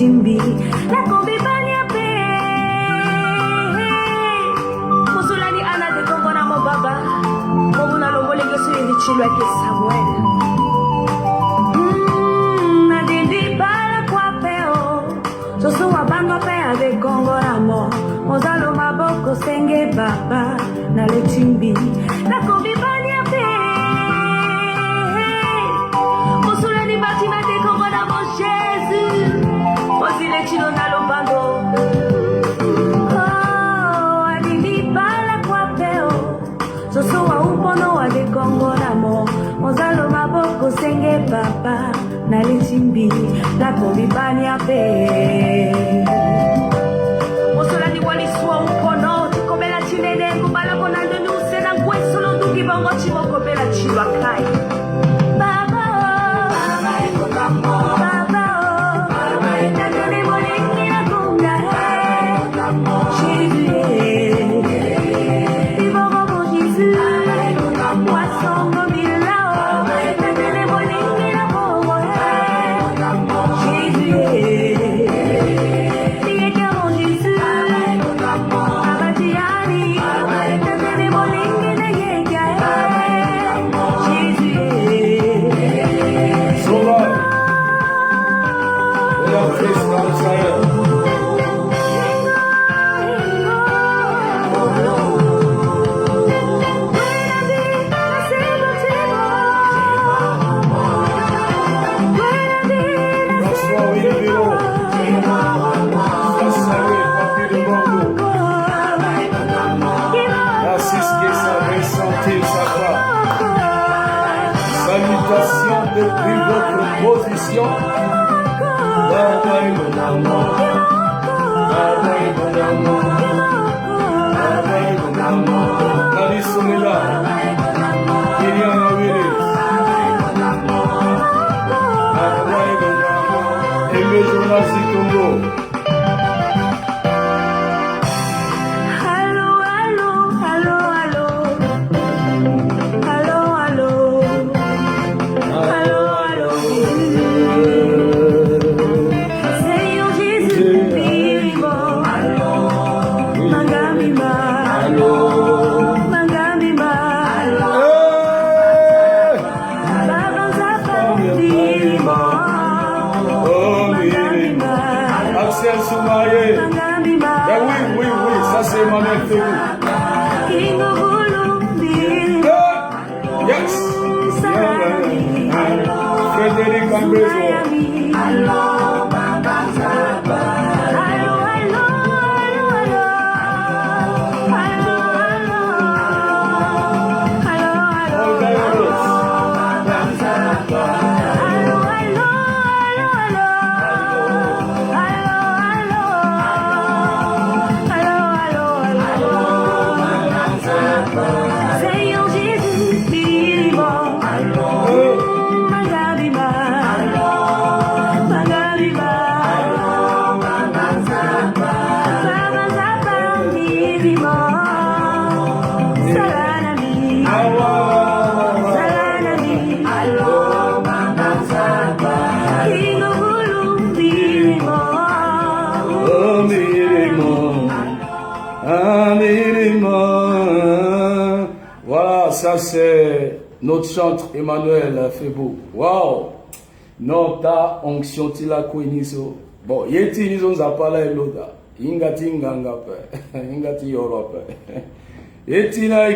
chimbi la kombi banya pe musulani ana de kongo na mo baba mo na longole ke so yeli chilwa ke Samuel na dindi bala kwa peo so so wabango pe ave kongo na mo mozalo maboko senge baba na le chimbi la kombi banya pe musulani batina de kongo na mo Jesus Osile chilo na lombango Oh, adini bala kwa peo Soso wa upono wa de kongo na mo Mozalo maboko senge papa Na lechimbi la komibani ape Mosolani wali suwa upono Tikobela chinene kubala kona ndoni usena Kwe solo duki bongo chimoko bela chilwa kai Baba Baba eko kamo Baba depuis votre position. Baba est mon amour. Baba est mon amour. Baba est mon amour. Nani Solela. Kylian Awele. Baba est mon amour. Aimé Jonas Zikongo. Yes. Frédéric Ambrezo. Voilà, ça c'est notre chantre Emmanuel Febo. Waouh! Non, ta onction tila kweniso. Bon, yeti nizo nzapala eloda. Ingati ngangapa. Ingati Europe. Yeti na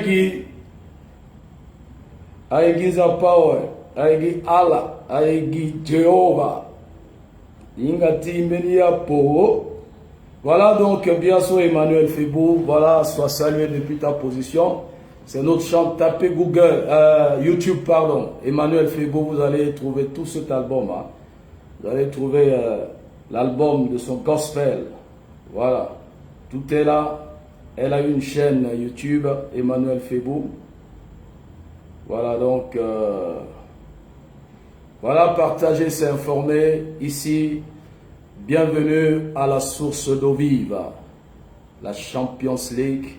aigi za power, aigi Allah, aigi Jehovah. Ingati mbenia po. Voilà donc bien sûr Emmanuel Febo, voilà, sois salué depuis ta position. C'est notre chant, tapez Google, YouTube pardon, Emmanuel Febo, vous allez trouver tout cet album. Hein. Vous allez trouver l'album de son gospel. Voilà, tout est là. Elle a une chaîne YouTube, Emmanuel Febo. Voilà donc, voilà, partagez, s'informer ici. Bienvenue à la source d'eau vive, la Champions League,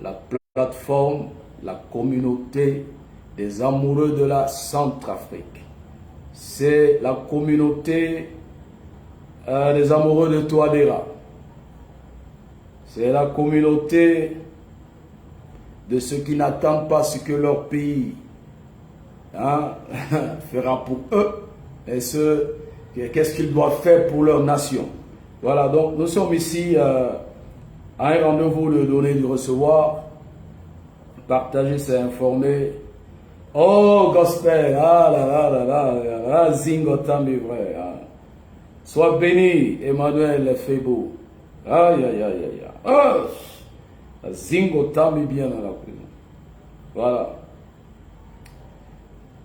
la plateforme, la communauté des amoureux de la Centrafrique. C'est la communauté les amoureux de Touadéra. C'est la communauté de ceux qui n'attendent pas ce que leur pays fera pour eux et qu'est-ce qu'ils doivent faire pour leur nation. Voilà, donc nous sommes ici à un rendez-vous de donner, de recevoir. Partager, c'est informer. Oh, gospel, ah là là là là là, zingotambi vrai. Sois béni, Emmanuel Febo. Aïe aïe aïe aïe. Ah, zingotambi bien dans la prison. Voilà.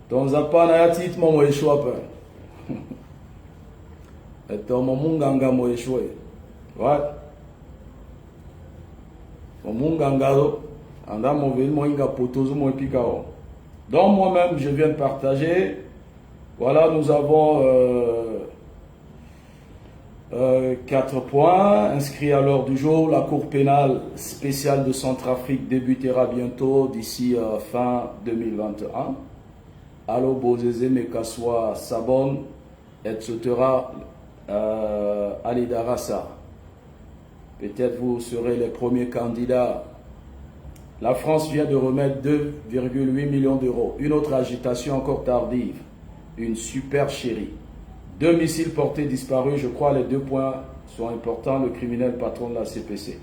Donc, Zapa na yatit mo échoué pas. Et ton munganga mo échoué. Ouais. Mon munganga anda mo vel mo inga potozo mo epikao. Donc moi-même je viens de partager. Voilà, nous avons 4 points inscrits à l'ordre du jour. La Cour pénale spéciale de Centrafrique débutera bientôt d'ici fin 2021. Allo Bozeze Mekaswa Sabon, etc. Ali Darassa. Peut-être vous serez les premiers candidats. La France vient de remettre 2,8 millions d'euros. Une autre agitation encore tardive. Une super chérie. 2 missiles portés disparus. Je crois les 2 points sont importants. Le criminel patron de la CPC.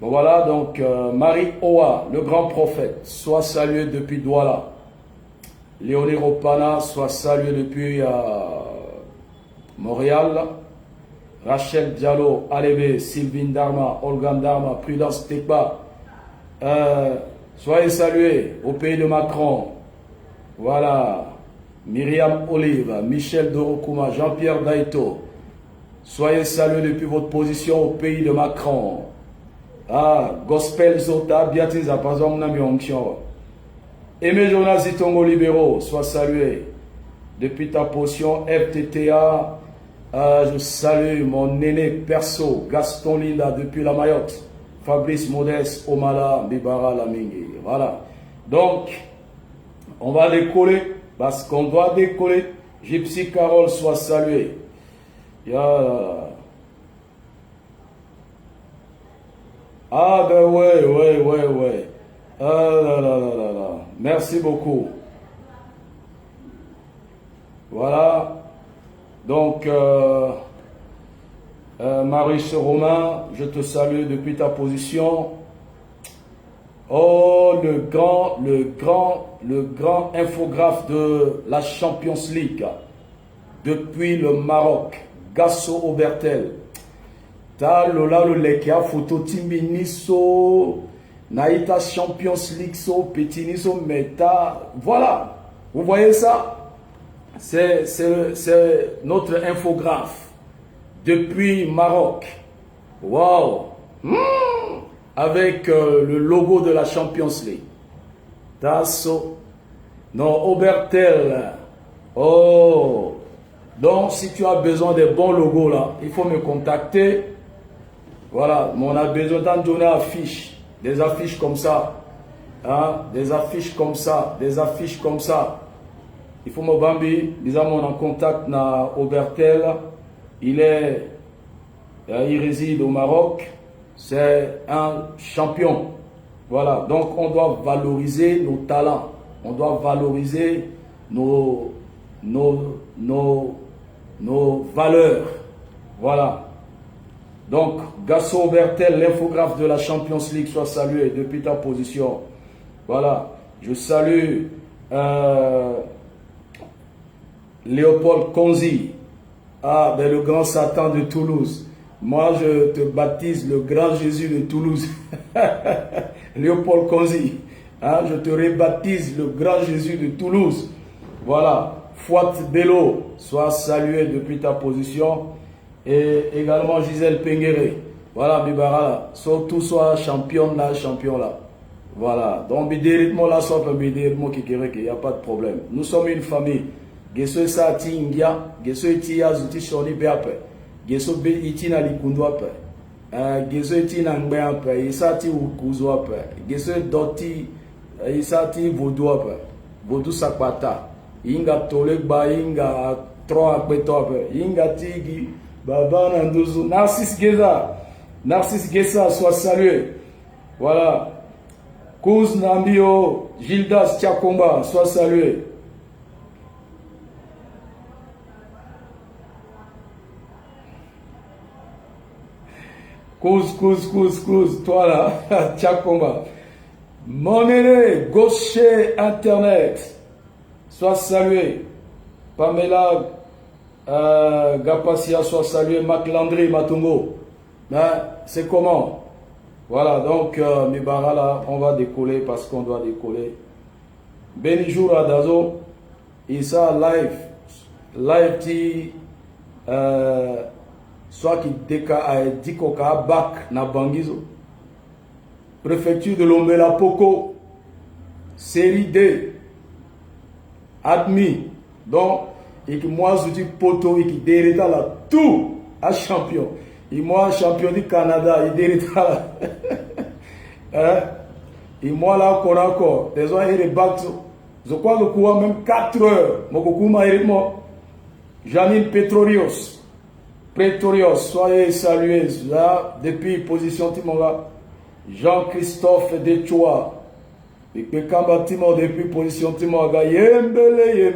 Bon voilà, donc Marie Oa, le grand prophète, soit salué depuis Douala. Léonie Ropana, soit salué depuis Montréal. Rachel Diallo, Alébé, Sylvine Darma, Olgan Darma, Prudence Tekba. Soyez salués au pays de Macron. Voilà. Myriam Olive, Michel Dorokuma, Jean-Pierre Daito. Soyez salués depuis votre position au pays de Macron. Gospel Zota, Biatrice Apazom Nami Onction. Aimé Jonas Zitongo Libéraux, sois salué. Depuis ta position FTTA, je salue mon aîné perso, Gaston Linda, depuis la Mayotte. Fabrice Modeste, Omala, Bibara, Lamingi. Voilà. Donc, on va décoller, parce qu'on doit décoller. Gypsy Carole, soit salué. Ah ben ouais. Ah là. Merci beaucoup. Voilà. Donc, Maurice Romain, je te salue depuis ta position. Oh, le grand infographe de la Champions League depuis le Maroc, Gasso Obertel. Ta lola le lekia photo timbi niso naïta Champions League so petit niso meta. Voilà, vous voyez ça? C'est notre infographe depuis Maroc. Wow. Avec le logo de la Champions League. Tasso. Non, Obertel. Oh. Donc, si tu as besoin des bons logos là, il faut me contacter. Voilà, mais on a besoin d'en donner affiches. Des affiches comme ça. Des affiches comme ça. Des affiches comme ça. Il faut me bambi. Disons, on en contact na Obertel. Il réside au Maroc. C'est un champion. Voilà. Donc, on doit valoriser nos talents. On doit valoriser nos valeurs. Voilà. Donc, Gasso Bertel, l'infographe de la Champions League, soit salué depuis ta position. Voilà. Je salue Léopold Konzi. Le grand Satan de Toulouse. Moi, je te baptise le grand Jésus de Toulouse. Léopold Konzi. Je te rebaptise le grand Jésus de Toulouse. Voilà. Fouat Bello, sois salué depuis ta position. Et également Gisèle Penguere. Voilà, Bibara. Surtout, soit champion là. Voilà. Donc, Bideritmo là, soit Bideritmo Kikereke. Il n'y a pas de problème. Nous sommes une famille. Geso Sati India. Geso Itia Zuti Shoni Beape. Geso Be Itina Likunduape. Geso Itina Ngbeape. Isati Ukuzuape. Geso Doti. Isati Vodouape. Vodou Sakpata. Inga Tolegba. Inga Troa Betoape. Inga Tigi. Baba Nandozo. Narcisse Gessa, soit salué. Voilà. Kouz Nambio, Gildas Tchakomba, soit salué. Kouz, toi là, Tchakomba. Monene, gaucher Internet, soit salué. Pamela Gapasia, soit salué. Mac Landry Matungo. C'est comment? Voilà, donc, Mibara là, on va décoller parce qu'on doit décoller. Benijour à Dazo, Issa live ti, soit qui déca a dikoka bac na bangizo. Préfecture de Lombela Poko, série D, admis. Donc, et que moi je dis poto et qui dérita là tout à champion. Et moi, champion du Canada, il dérita là. Hein? Et moi là, encore, les gens ils battent. Je crois que quoi même 4 heures. Mon coucou m'a Janine Pretorius, soyez salués là, depuis position Timonga. Jean-Christophe Dechoua. Et que Kamba Timon depuis position Timonga. Yembele.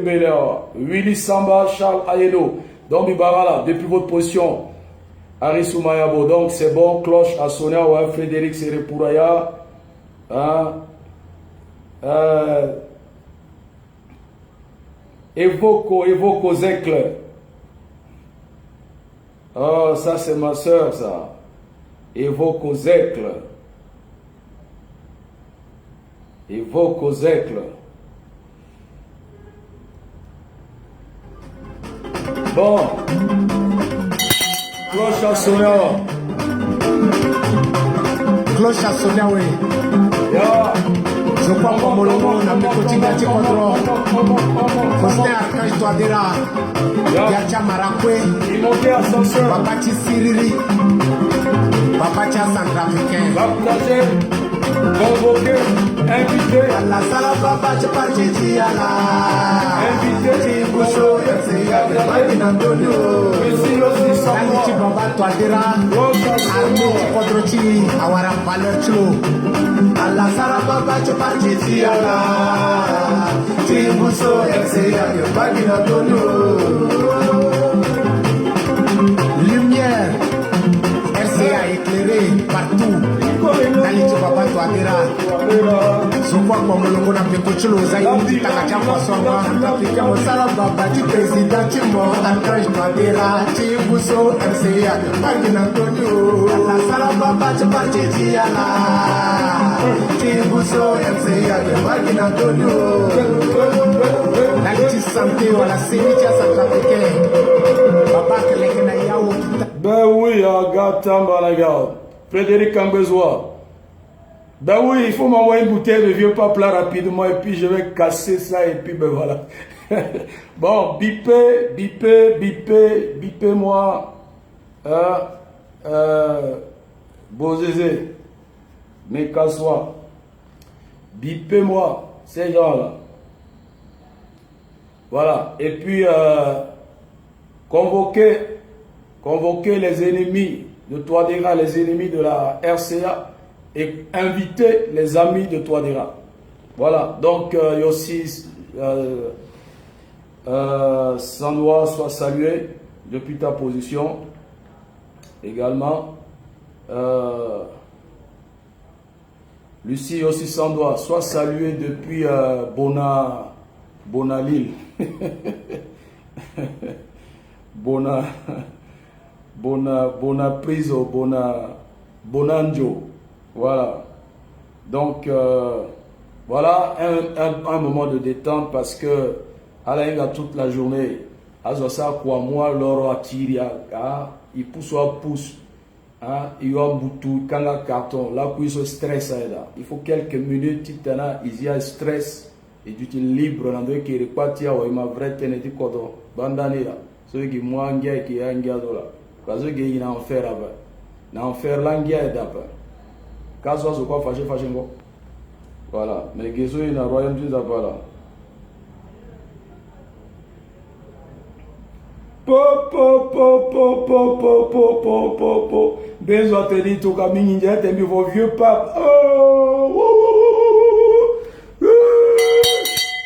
Willy Samba, Charles Ayedo. Donc, Bibarala, depuis votre position. Arisou Mayabo, donc c'est bon, cloche à sonner, ouais, Frédéric Serepouraya, hein, Evoco Zekle. Oh, ça c'est ma soeur, ça. Evoco Zekle. Bon. Cloche à sonner. Oui. Je crois que Molongo n'a pas continué à te contrôler. Faustin Archange Touadéra, Yacha Marakwe, Papa Siriri, Papa Centrafricain. Convoqué, invité. La sala papa je parti à la invité Bousso FC Antonio. Nani Baba Touadéra, Armé Kodrochi, Awara Valeur Chlo. La sala papa je parti à la Bousso FC Antonio. Lumière, RCA éclairé partout. Naliti Baba Touadéra. Sokwa kwa Molongo na Pekocholo zaidi takacha kwa songa Afrika Mosala Baba ti président Timo Archange Touadéra ti Bousso MCA Martin Antonio la sala Baba ti parti tiala ti Bousso MCA Martin Antonio Naliti santé wala sénitia centrafricain Baba keleke na yao. Ben oui, Agatamba la garde. Frédéric Cambezois. Ben oui, il faut m'envoyer une bouteille de vieux pape là rapidement et puis je vais casser ça et puis ben voilà. Bon, bipez-moi. Bozézé, Mekaswa. Bipez-moi, ces gens-là. Voilà. Et puis, convoquer les ennemis de Touadéra, les ennemis de la RCA et inviter les amis de Touadéra. Voilà, donc Yossi Sandois soit salué depuis ta position également. Lucie Yossi Sandois soit salué depuis Bonalil. Bonanjo. Voilà. Donc, voilà un moment de détente parce que à la toute la journée, à ça quoi moi l'or à tirer, il pousse ou pousse, il y a un boutou, quand la carton, là où il se stresse là, il faut quelques minutes, il y a stress et tu te libre dans deux qui repartent, il m'a vrai tenir du cordon, bandane là, ceux qui moi en guerre qui est en guerre là. Parce que il y a un enfer là-bas. L'enfer l'anguia est d'abord. Quand ça se quoi fâché. Voilà. Mais Gézo il y a un royaume du d'abord là. Benzo a te dit tout comme ninja, t'es mis vos vieux papes.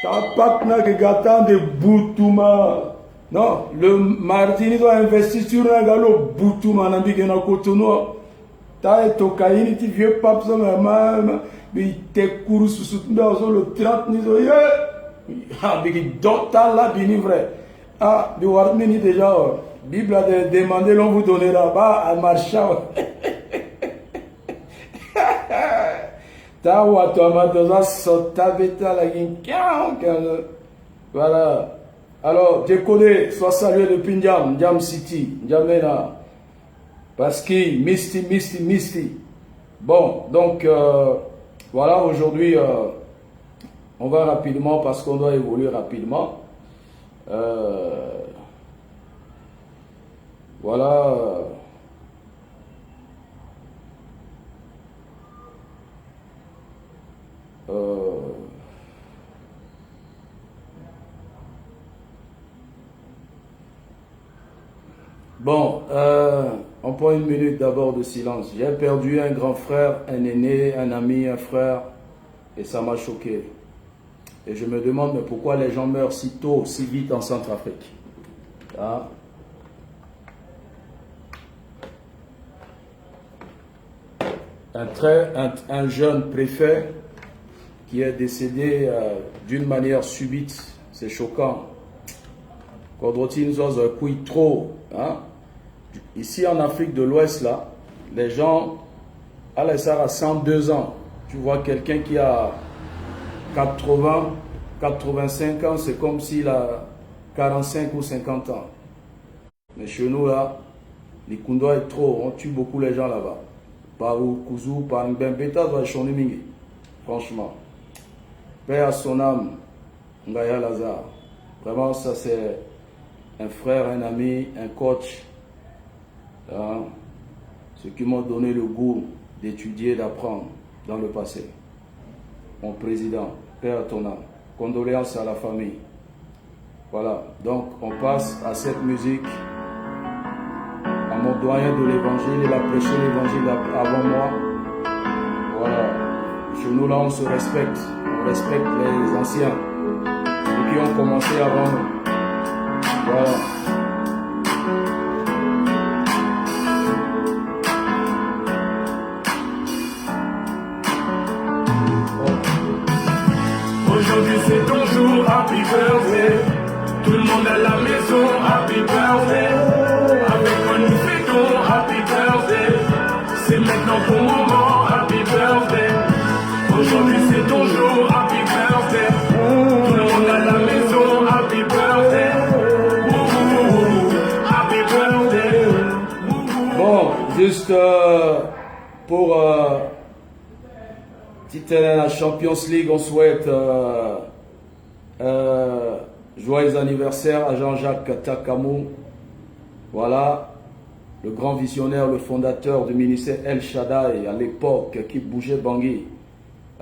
Ta pape n'a que gâtant de Boutouma. Non, le Martini doit investir sur un galop Boutouma, n'a dit qu'il y a un cotonou. T'as et ton caïni, tu vieux pape, ça m'a mais t'es couru sous le 30 niso. Ah, mais qui d'autres là, bien vrai. Ah, du Warmini déjà, Bible a demandé, l'on vous donnera pas à marchand. Voilà. Alors, je connais, sois salué depuis Ndjam City, Ndjamena. Parce que Misty. Bon, donc, voilà, aujourd'hui, on va rapidement, parce qu'on doit évoluer rapidement. Voilà. Bon, on prend une minute d'abord de silence. J'ai perdu un grand frère, un aîné, un ami, un frère, et ça m'a choqué. Et je me demande mais pourquoi les gens meurent si tôt, si vite en Centrafrique. Hein? Un jeune préfet qui est décédé d'une manière subite, c'est choquant. Trop. Hein? Ici en Afrique de l'Ouest, là, les gens, à 102 ans, tu vois quelqu'un qui a 80, 85 ans, c'est comme s'il a 45 ou 50 ans. Mais chez nous, là, les Kundwa est trop, on tue beaucoup les gens là-bas. Par Kouzou, par Mbembeta, franchement. Paix à son âme, Ngaya Lazare. Vraiment, ça c'est un frère, un ami, un coach. Hein, ceux qui m'ont donné le goût d'étudier, d'apprendre dans le passé. Mon président, paix à ton âme. Condoléances à la famille. Voilà, donc on passe à cette musique. À mon doyen de l'évangile, il a prêché l'évangile avant moi. Voilà, chez nous là on se respecte. On respecte les anciens. Ceux qui ont commencé avant nous. Voilà. Aujourd'hui c'est ton jour, happy birthday. Tout le monde à la maison, happy birthday. Avec moi nous fêtons, happy birthday. C'est maintenant ton moment, happy birthday. Aujourd'hui c'est ton jour, happy birthday. Tout le monde à la maison, happy birthday. Happy birthday. Bon, juste pour titre la Champions League, on souhaite joyeux anniversaire à Jean-Jacques Takamou. Voilà, le grand visionnaire, le fondateur du ministère El Shaddai à l'époque qui bougeait Bangui.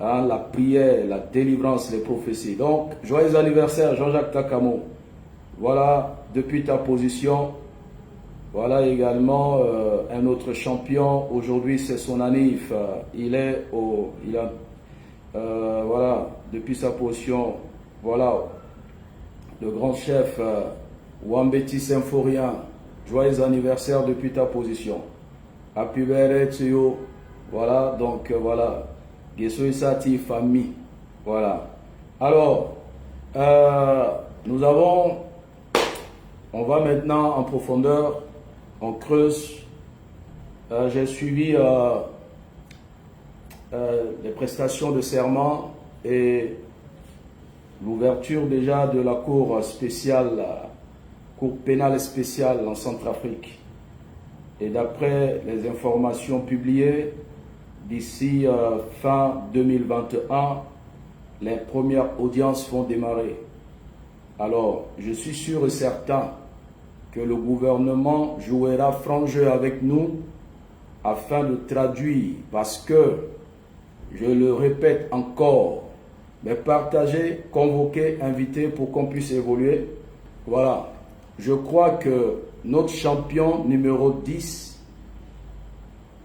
Hein, la prière, la délivrance, les prophéties. Donc, joyeux anniversaire Jean-Jacques Takamou. Voilà, depuis ta position. Voilà également un autre champion. Aujourd'hui, c'est son anniv. Voilà, depuis sa position. Voilà, le grand chef Wambeti Symphorien. Joyeux anniversaire depuis ta position. Happy birthday to you. Voilà, donc voilà. Gesso Isati, famille. Voilà. Alors, on va maintenant en profondeur. On creuse. J'ai suivi les prestations de serment et l'ouverture déjà de la cour spéciale, cour pénale spéciale en Centrafrique. Et d'après les informations publiées, d'ici fin 2021, les premières audiences vont démarrer. Alors, je suis sûr et certain que le gouvernement jouera franc jeu avec nous afin de traduire, parce que, je le répète encore, mais partager, convoquer, inviter pour qu'on puisse évoluer. Voilà. je crois que notre champion numéro 10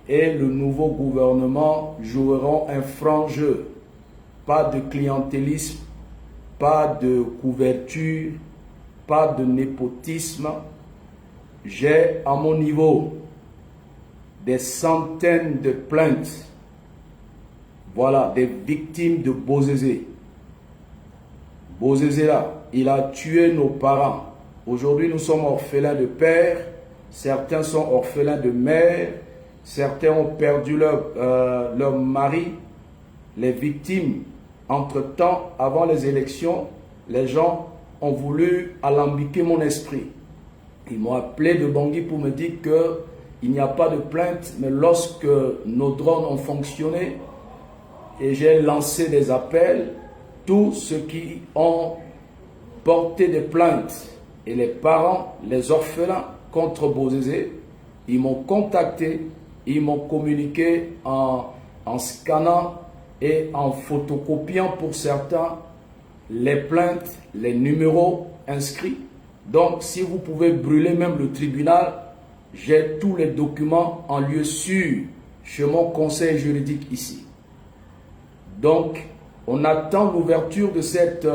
et le nouveau gouvernement joueront un franc jeu. Pas de clientélisme, pas de couverture, pas de népotisme. J'ai à mon niveau des centaines de plaintes. Voilà, des victimes de Bozézé. Bozézé là, il a tué nos parents. Aujourd'hui, nous sommes orphelins de père, certains sont orphelins de mère, certains ont perdu leur mari. Les victimes, entre-temps, avant les élections, les gens ont voulu alambiquer mon esprit. Ils m'ont appelé de Bangui pour me dire qu'il n'y a pas de plainte, mais lorsque nos drones ont fonctionné, et j'ai lancé des appels, tous ceux qui ont porté des plaintes, et les parents, les orphelins contre Bozézé, ils m'ont contacté, ils m'ont communiqué en scannant et en photocopiant pour certains les plaintes, les numéros inscrits. Donc, si vous pouvez brûler même le tribunal, j'ai tous les documents en lieu sûr chez mon conseil juridique ici. Donc, on attend l'ouverture de cette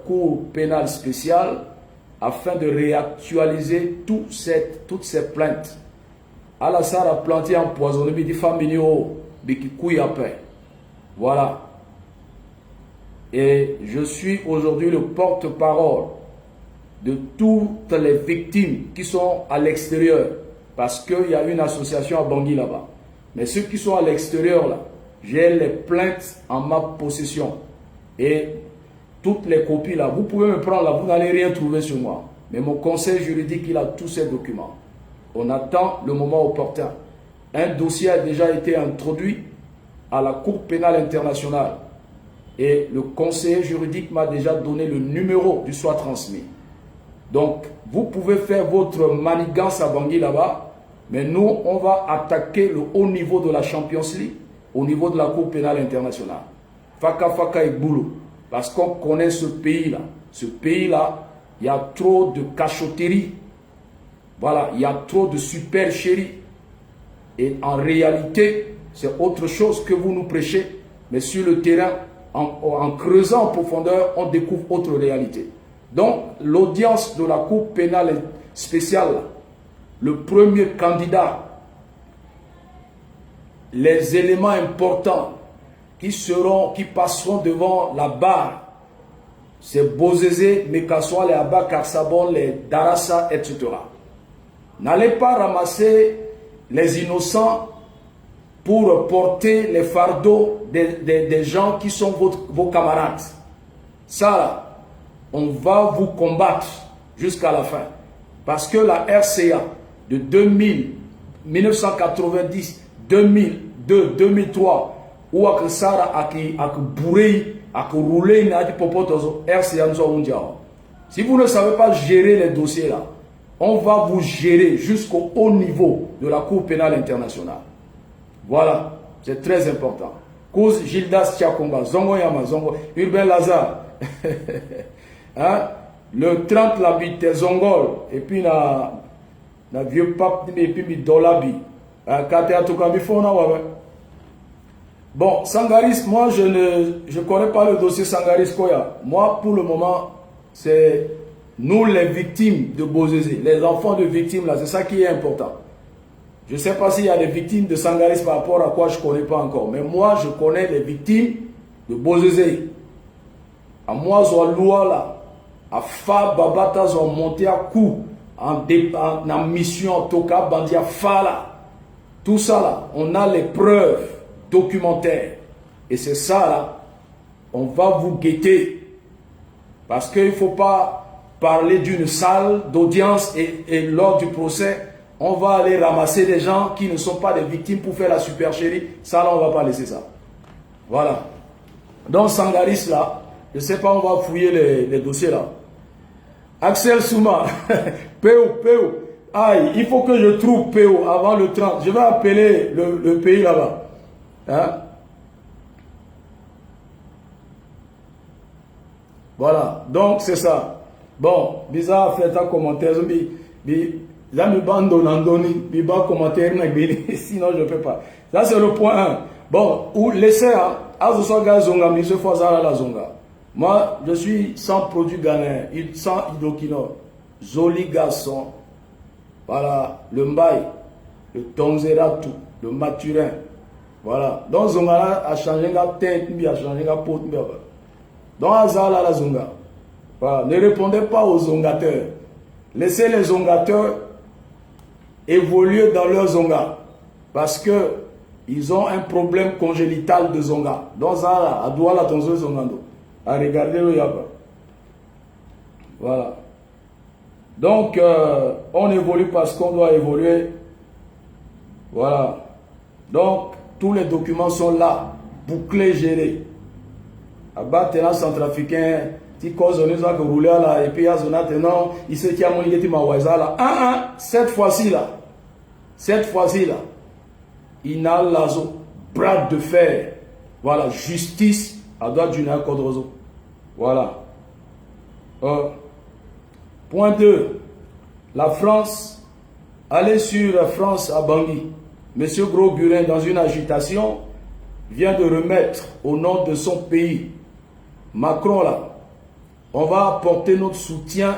cour pénale spéciale afin de réactualiser toutes ces plaintes. Alassane a planté empoisonné, mais des familles qui couillent après. Voilà. Et je suis aujourd'hui le porte-parole de toutes les victimes qui sont à l'extérieur. Parce qu'il y a une association à Bangui là-bas. Mais ceux qui sont à l'extérieur là, j'ai les plaintes en ma possession. Et toutes les copies là, vous pouvez me prendre là, vous n'allez rien trouver sur moi. Mais mon conseil juridique, il a tous ces documents. On attend le moment opportun. Un dossier a déjà été introduit à la Cour pénale internationale. Et le conseiller juridique m'a déjà donné le numéro du soit transmis. Donc, vous pouvez faire votre manigance à Bangui là-bas, mais nous, on va attaquer le haut niveau de la Champions League, au niveau de la Cour pénale internationale. Faka Faka et Boulou. Parce qu'on connaît ce pays-là. Ce pays-là, il y a trop de cachotterie. Voilà, il y a trop de supercherie. Et en réalité, c'est autre chose que vous nous prêchez. Mais sur le terrain, en creusant en profondeur, on découvre autre réalité. Donc, l'audience de la Cour pénale spéciale, le premier candidat, les éléments importants qui passeront devant la barre, c'est Bozézé, Mekassoa, les Abba, Karsabon, les Darassa, etc. N'allez pas ramasser les innocents pour porter les fardeaux des gens qui sont vos camarades. Ça, là, on va vous combattre jusqu'à la fin. Parce que la RCA de 1990, 2002, 2003, où ak Sara ak bourré, ak roulé, n'a dit popotozo, RCA nous avons. Si vous ne savez pas gérer les dossiers là, on va vous gérer jusqu'au haut niveau de la Cour pénale internationale. Voilà, c'est très important. Cause Gildas Tchakonga, Zongo Yama, Zongo, Urbain Lazare. Hein? Le 30 l'habite Zongol, et puis na vieux pape, et puis mi Dolabi. Bon, Sangaris, moi je ne connais pas le dossier Sangaris Koya. Moi, pour le moment, c'est nous les victimes de Bozézé, les enfants de victimes là, c'est ça qui est important. Je ne sais pas s'il y a des victimes de Sangaris par rapport à quoi je ne connais pas encore. Mais moi, je connais les victimes de Bozézé. À moi, je loi là. À Fa Babata, ils ont monté à coup. En mission, Toka, Bandia, Fa là. Tout ça là, on a les preuves documentaires. Et c'est ça là, on va vous guetter. Parce qu'il ne faut pas parler d'une salle d'audience et lors du procès, on va aller ramasser des gens qui ne sont pas des victimes pour faire la supercherie. Ça, là, on ne va pas laisser ça. Voilà. Donc, Sangaris, là, je ne sais pas, on va fouiller les dossiers, là. Axel Souma, PO. Aïe, il faut que je trouve PO avant le 30. Je vais appeler le pays là-bas. Hein? Voilà. Donc, c'est ça. Bon, bizarre, faites un commentaire. Commentaire, sinon je ne peux pas. Ça, c'est le point 1. Bon, ou laissez, moi, je suis sans produit ghanéen, sans hydroquinone. Joli garçon. Voilà, le mbaï, le tonzeratu, le maturin. Voilà. Donc, Zongala a changé la tête, a changé la peau. Donc, Azala la Zonga. Voilà. Ne répondez pas aux zongateurs. Laissez les zongateurs évoluer dans leur zonga. Parce que ils ont un problème congénital de zonga. Donc, Zala, a doit la tonze zongando. À regarder le yaba. Voilà. Donc, on évolue parce qu'on doit évoluer. Voilà. Donc, tous les documents sont là, bouclés, gérés. Abattement centrafricain, si cause on a roulé là, et puis non, il se tient mon idée là. Cette fois-ci là, il n'a l'azo, bras de fer. Voilà, justice à droite du Codrozo. Voilà. Point 2. La France, allez sur France à Bangui. Monsieur Gros-Burin, dans une agitation, vient de remettre au nom de son pays, Macron là, on va apporter notre soutien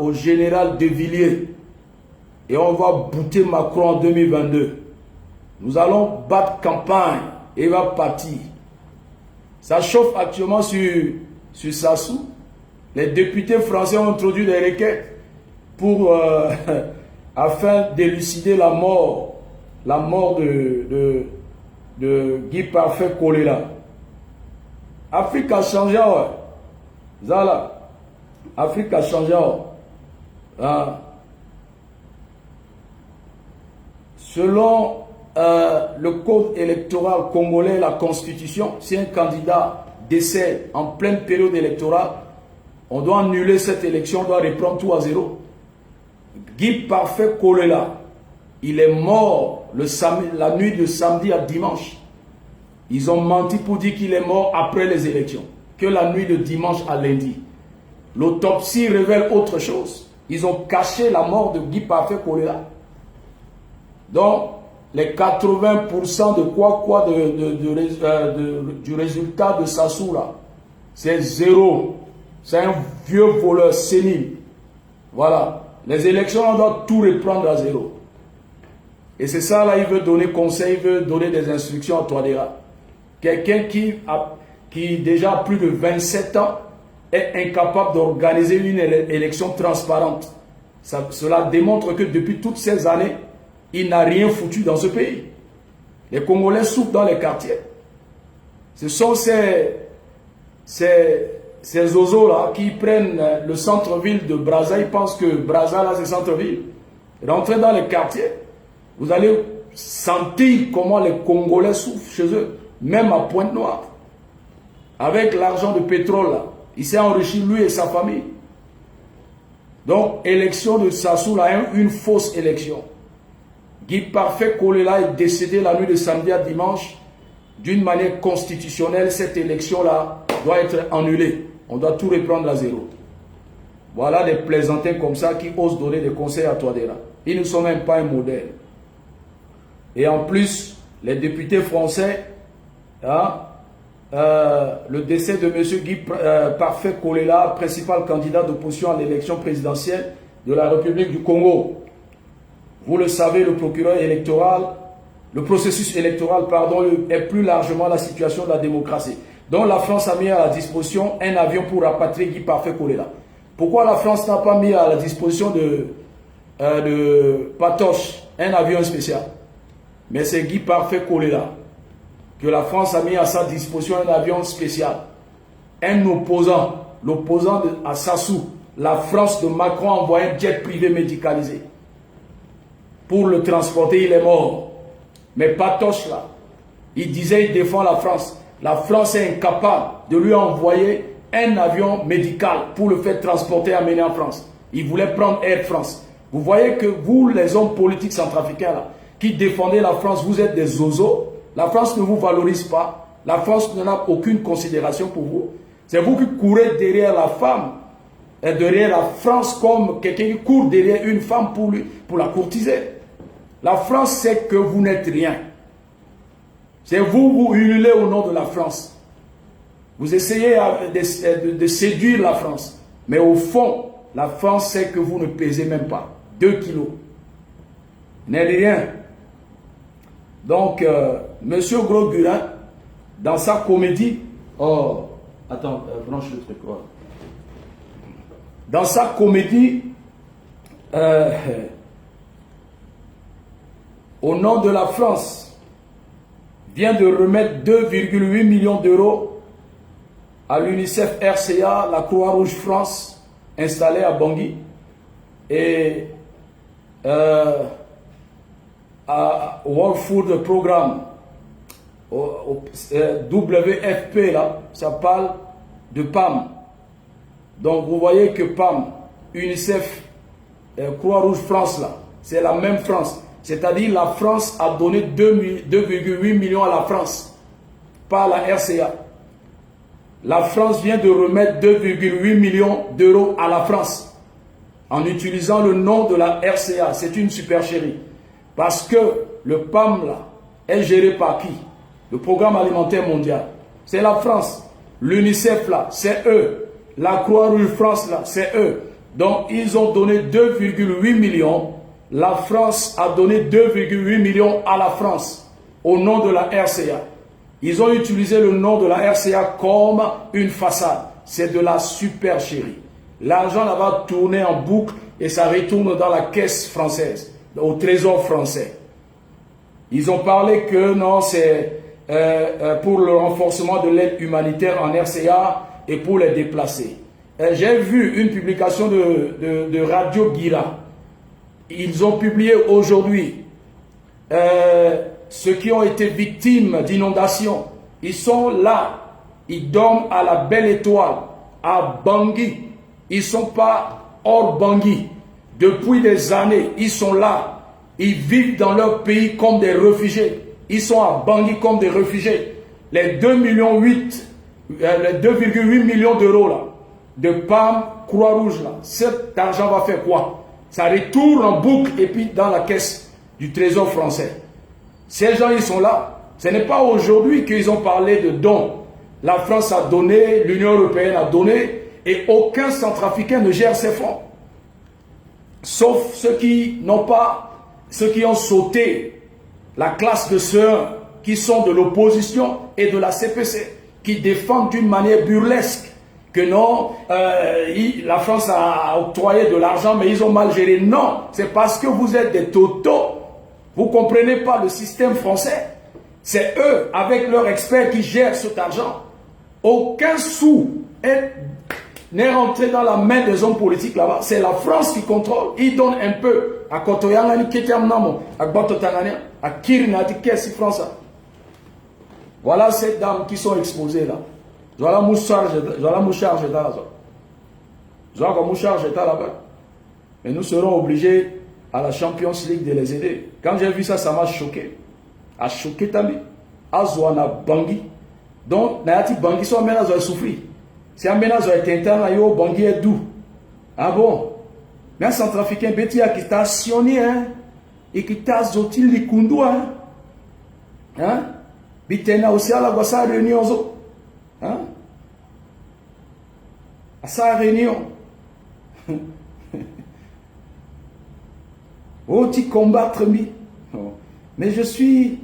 au général De Villiers et on va bouter Macron en 2022. Nous allons battre campagne et il va partir. Ça chauffe actuellement sur Sassou. Les députés français ont introduit des requêtes pour afin d'élucider la mort de Guy Parfait Kolela. Afrique a changé, ouais. Zala. Afrique a changé, ouais. Selon le code électoral congolais, la constitution, si un candidat décède en pleine période électorale, on doit annuler cette élection, on doit reprendre tout à zéro. Guy Parfait Kolela, il est mort la nuit de samedi à dimanche. Ils ont menti pour dire qu'il est mort après les élections, que la nuit de dimanche à lundi. L'autopsie révèle autre chose. Ils ont caché la mort de Guy Parfait Kolela. Donc, les 80% du résultat de Sassou là, c'est zéro. C'est un vieux voleur sénile. Voilà. Les élections, on doit tout reprendre à zéro. Et c'est ça, là, il veut donner conseil, il veut donner des instructions à Touadéra. Quelqu'un qui déjà a plus de 27 ans est incapable d'organiser une élection transparente. Cela démontre que depuis toutes ces années, il n'a rien foutu dans ce pays. Les Congolais souffrent dans les quartiers. Ce sont ces oiseaux là qui prennent le centre-ville de Brazza, ils pensent que Brazza là c'est centre-ville. Rentrez dans les quartiers, vous allez sentir comment les Congolais souffrent chez eux, même à Pointe-Noire. Avec l'argent de pétrole là, il s'est enrichi lui et sa famille. Donc élection de Sassou là, une fausse élection. Guy Parfait Kolela est décédé la nuit de samedi à dimanche. D'une manière constitutionnelle, cette élection là doit être annulée. On doit tout reprendre à zéro. Voilà des plaisantins comme ça qui osent donner des conseils à Touadéra. Ils ne sont même pas un modèle. Et en plus, les députés français, le décès de M. Guy Parfait Kolela, principal candidat d'opposition à l'élection présidentielle de la République du Congo. Vous le savez, le processus électoral, est plus largement la situation de la démocratie. Donc la France a mis à la disposition un avion pour rapatrier Guy Parfait Kolela. Pourquoi la France n'a pas mis à la disposition de Patoche un avion spécial? Mais c'est Guy Parfait Kolela que la France a mis à sa disposition un avion spécial. Un opposant, l'opposant à Sassou, la France de Macron a envoyé un jet privé médicalisé. Pour le transporter, il est mort. Mais Patoche là, il disait il défend la France. La France est incapable de lui envoyer un avion médical pour le faire transporter et amener en France. Il voulait prendre Air France. Vous voyez que vous, les hommes politiques centrafricains là, qui défendez la France, vous êtes des zozos. La France ne vous valorise pas. La France n'a aucune considération pour vous. C'est vous qui courez derrière la femme derrière la France comme quelqu'un qui court derrière une femme pour la courtiser. La France sait que vous n'êtes rien. C'est vous hurlez au nom de la France. Vous essayez de séduire la France. Mais au fond, la France sait que vous ne pesez même pas 2 kilos. N'est rien. Donc, Monsieur Gros-Gurin, dans sa comédie, oh, attends, branche le truc. Oh. Dans sa comédie, au nom de la France, vient de remettre 2,8 millions d'euros à l'UNICEF RCA, la Croix-Rouge France, installée à Bangui, et à World Food Programme, WFP, là, ça parle de PAM. Donc vous voyez que PAM, UNICEF, Croix-Rouge France, là, c'est la même France. C'est-à-dire la France a donné 2,8 millions à la France, pas à la RCA. La France vient de remettre 2,8 millions d'euros à la France en utilisant le nom de la RCA. C'est une supercherie. Parce que le PAM là est géré par qui? Le Programme alimentaire mondial. C'est la France. L'UNICEF là, c'est eux. La Croix-Rouge France là, c'est eux. Donc ils ont donné 2,8 millions. La France a donné 2,8 millions à la France au nom de la RCA. Ils ont utilisé le nom de la RCA comme une façade. C'est de la supercherie. L'argent là-bas tournait en boucle et ça retourne dans la caisse française, au trésor français. Ils ont parlé que non, c'est pour le renforcement de l'aide humanitaire en RCA et pour les déplacés. J'ai vu une publication de Radio Guira. Ils ont publié aujourd'hui ceux qui ont été victimes d'inondations. Ils sont là. Ils dorment à la Belle Étoile, à Bangui. Ils ne sont pas hors Bangui. Depuis des années, ils sont là. Ils vivent dans leur pays comme des réfugiés. Ils sont à Bangui comme des réfugiés. Les 2,8 millions d'euros là, de PAM, Croix-Rouge, là, cet argent va faire quoi? Ça retourne en boucle et puis dans la caisse du trésor français. Ces gens, ils sont là. Ce n'est pas aujourd'hui qu'ils ont parlé de dons. La France a donné, l'Union européenne a donné, et aucun centrafricain ne gère ses fonds. Sauf ceux qui n'ont pas, ceux qui ont sauté la classe de ceux qui sont de l'opposition et de la CPC, qui défendent d'une manière burlesque que non, la France a octroyé de l'argent, mais ils ont mal géré. Non, c'est parce que vous êtes des totaux. Vous ne comprenez pas le système français. C'est eux, avec leurs experts, qui gèrent cet argent. Aucun sou n'est rentré dans la main des hommes politiques là-bas. C'est la France qui contrôle. Ils donnent un peu à Kotoyangani, Ketiamnamo, à Gbototangani, à Kirinati, Kessi France. Voilà ces dames qui sont exposées là. Voilà mon charge là-bas. Et nous serons obligés à la Champions League de les aider. Quand j'ai vu ça, ça m'a choqué. A choqué Tami. Azwana Bangui. Donc, Nayati Bangui soit maintenant à souffrir. Si un ménage est interne, yo Bangui est doux. Ah bon? Mais un centrafricain Betia qui t'a sionné, hein? Et qui t'a zotil likundu, hein? Hein? Bitena aussi à la gossa réunion. Hein? À sa réunion. Oh, tu combattre, mais je suis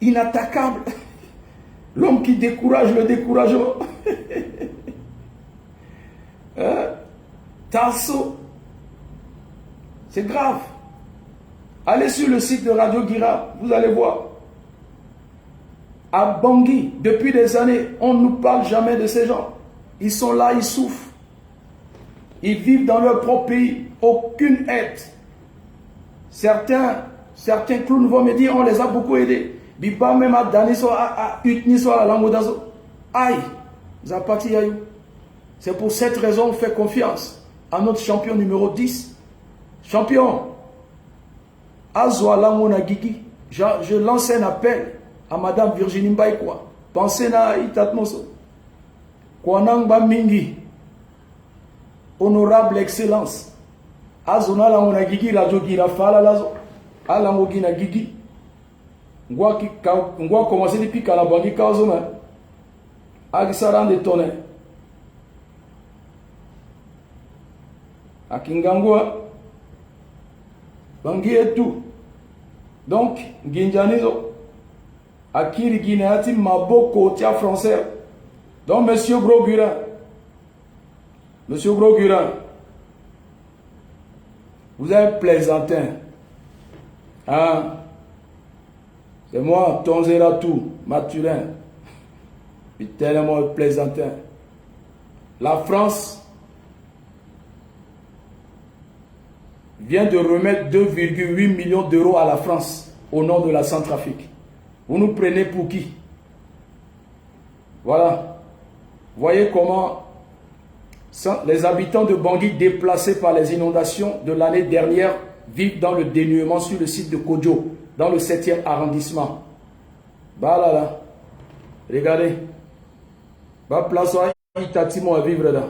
inattaquable. L'homme qui décourage le décourageant. Hein? Tasso. C'est grave. Allez sur le site de Radio Guira, vous allez voir. À Bangui, depuis des années, on ne nous parle jamais de ces gens. Ils sont là, ils souffrent. Ils vivent dans leur propre pays. Aucune aide. Certains clowns vont me dire on les a beaucoup aidés. Biba même à Dani à Utni soit à la langue d'Azo. Aïe, Zapati Ayou. C'est pour cette raison qu'on fait confiance à notre champion numéro 10. Champion, Azwa Lamona Gigi. Je lance un appel à Madame Virginie Mbaïkwa. Pensez na Itatmoso. Kwanang Mingi. Honorable Excellence. Azona la on a gigi radio gira fala lazo. Ala ngogina gigi. Ngwa commencer depuis kala bangi kaozona. Agisara de tonne. Akingangwa bangi et tout. Donc, Ginjanizo, Akiri Guinéati, Maboko, Tia français. Donc, Monsieur Gros-Gurin, vous avez plaisantin. Hein? C'est moi, Tonzeratou, Mathurin. Puis tellement plaisantin. La France vient de remettre 2,8 millions d'euros à la France au nom de la Centrafrique. Vous nous prenez pour qui? Voilà. Voyez comment les habitants de Bangui déplacés par les inondations de l'année dernière vivent dans le dénuement sur le site de Kodjo, dans le 7e arrondissement. Bah là là. Regardez. Bah place à Itatimo à vivre là.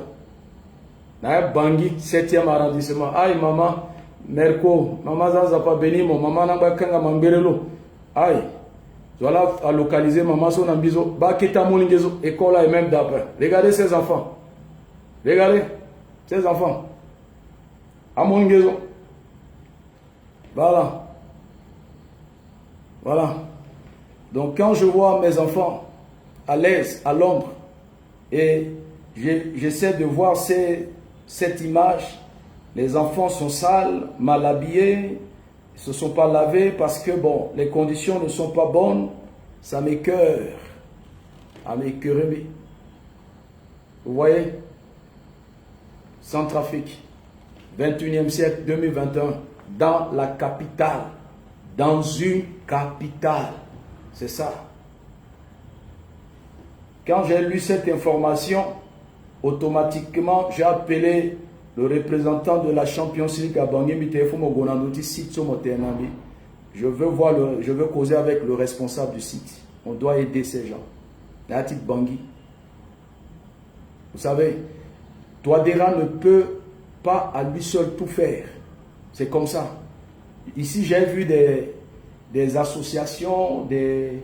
Dans Bangui, 7e arrondissement. Aïe maman. Merco, maman Zaza pas béni, mon maman n'a pas kanga mamberelo. Aïe, voilà à localiser maman son ambiso. Baketa molingezo, école et même d'après. Regardez ces enfants. Regardez ces enfants. À molingezo. Voilà. Voilà. Donc quand je vois mes enfants à l'aise, à l'ombre, et j'essaie de voir cette image. Les enfants sont sales, mal habillés, ils ne se sont pas lavés parce que bon, les conditions ne sont pas bonnes. Ça m'écoeure. À m'écœurer. Vous voyez? Centrafrique, 21e siècle, 2021, dans la capitale. Dans une capitale. C'est ça. Quand j'ai lu cette information, automatiquement, j'ai appelé le représentant de la Champions League à Bangui. Je veux causer avec le responsable du site. On doit aider ces gens. Bangui. Vous savez, Touadéra ne peut pas à lui seul tout faire. C'est comme ça. Ici, j'ai vu des associations, des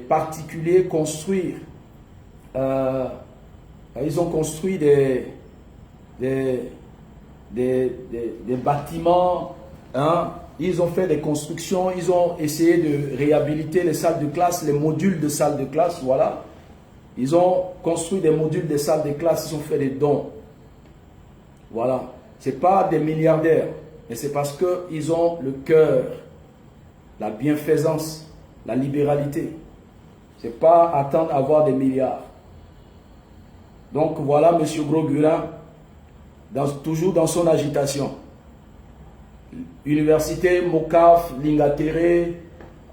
particuliers construire. Ils ont construit des bâtiments, hein. Ils ont fait des constructions, ils ont essayé de réhabiliter les salles de classe, les modules de salles de classe, voilà. Ils ont construit des modules de salles de classe, ils ont fait des dons. Voilà. Ce n'est pas des milliardaires, mais c'est parce qu'ils ont le cœur, la bienfaisance, la libéralité. Ce n'est pas attendre d'avoir des milliards. Donc voilà M. Gros-Gurin, toujours dans son agitation. Université Mokaf, Lingatere,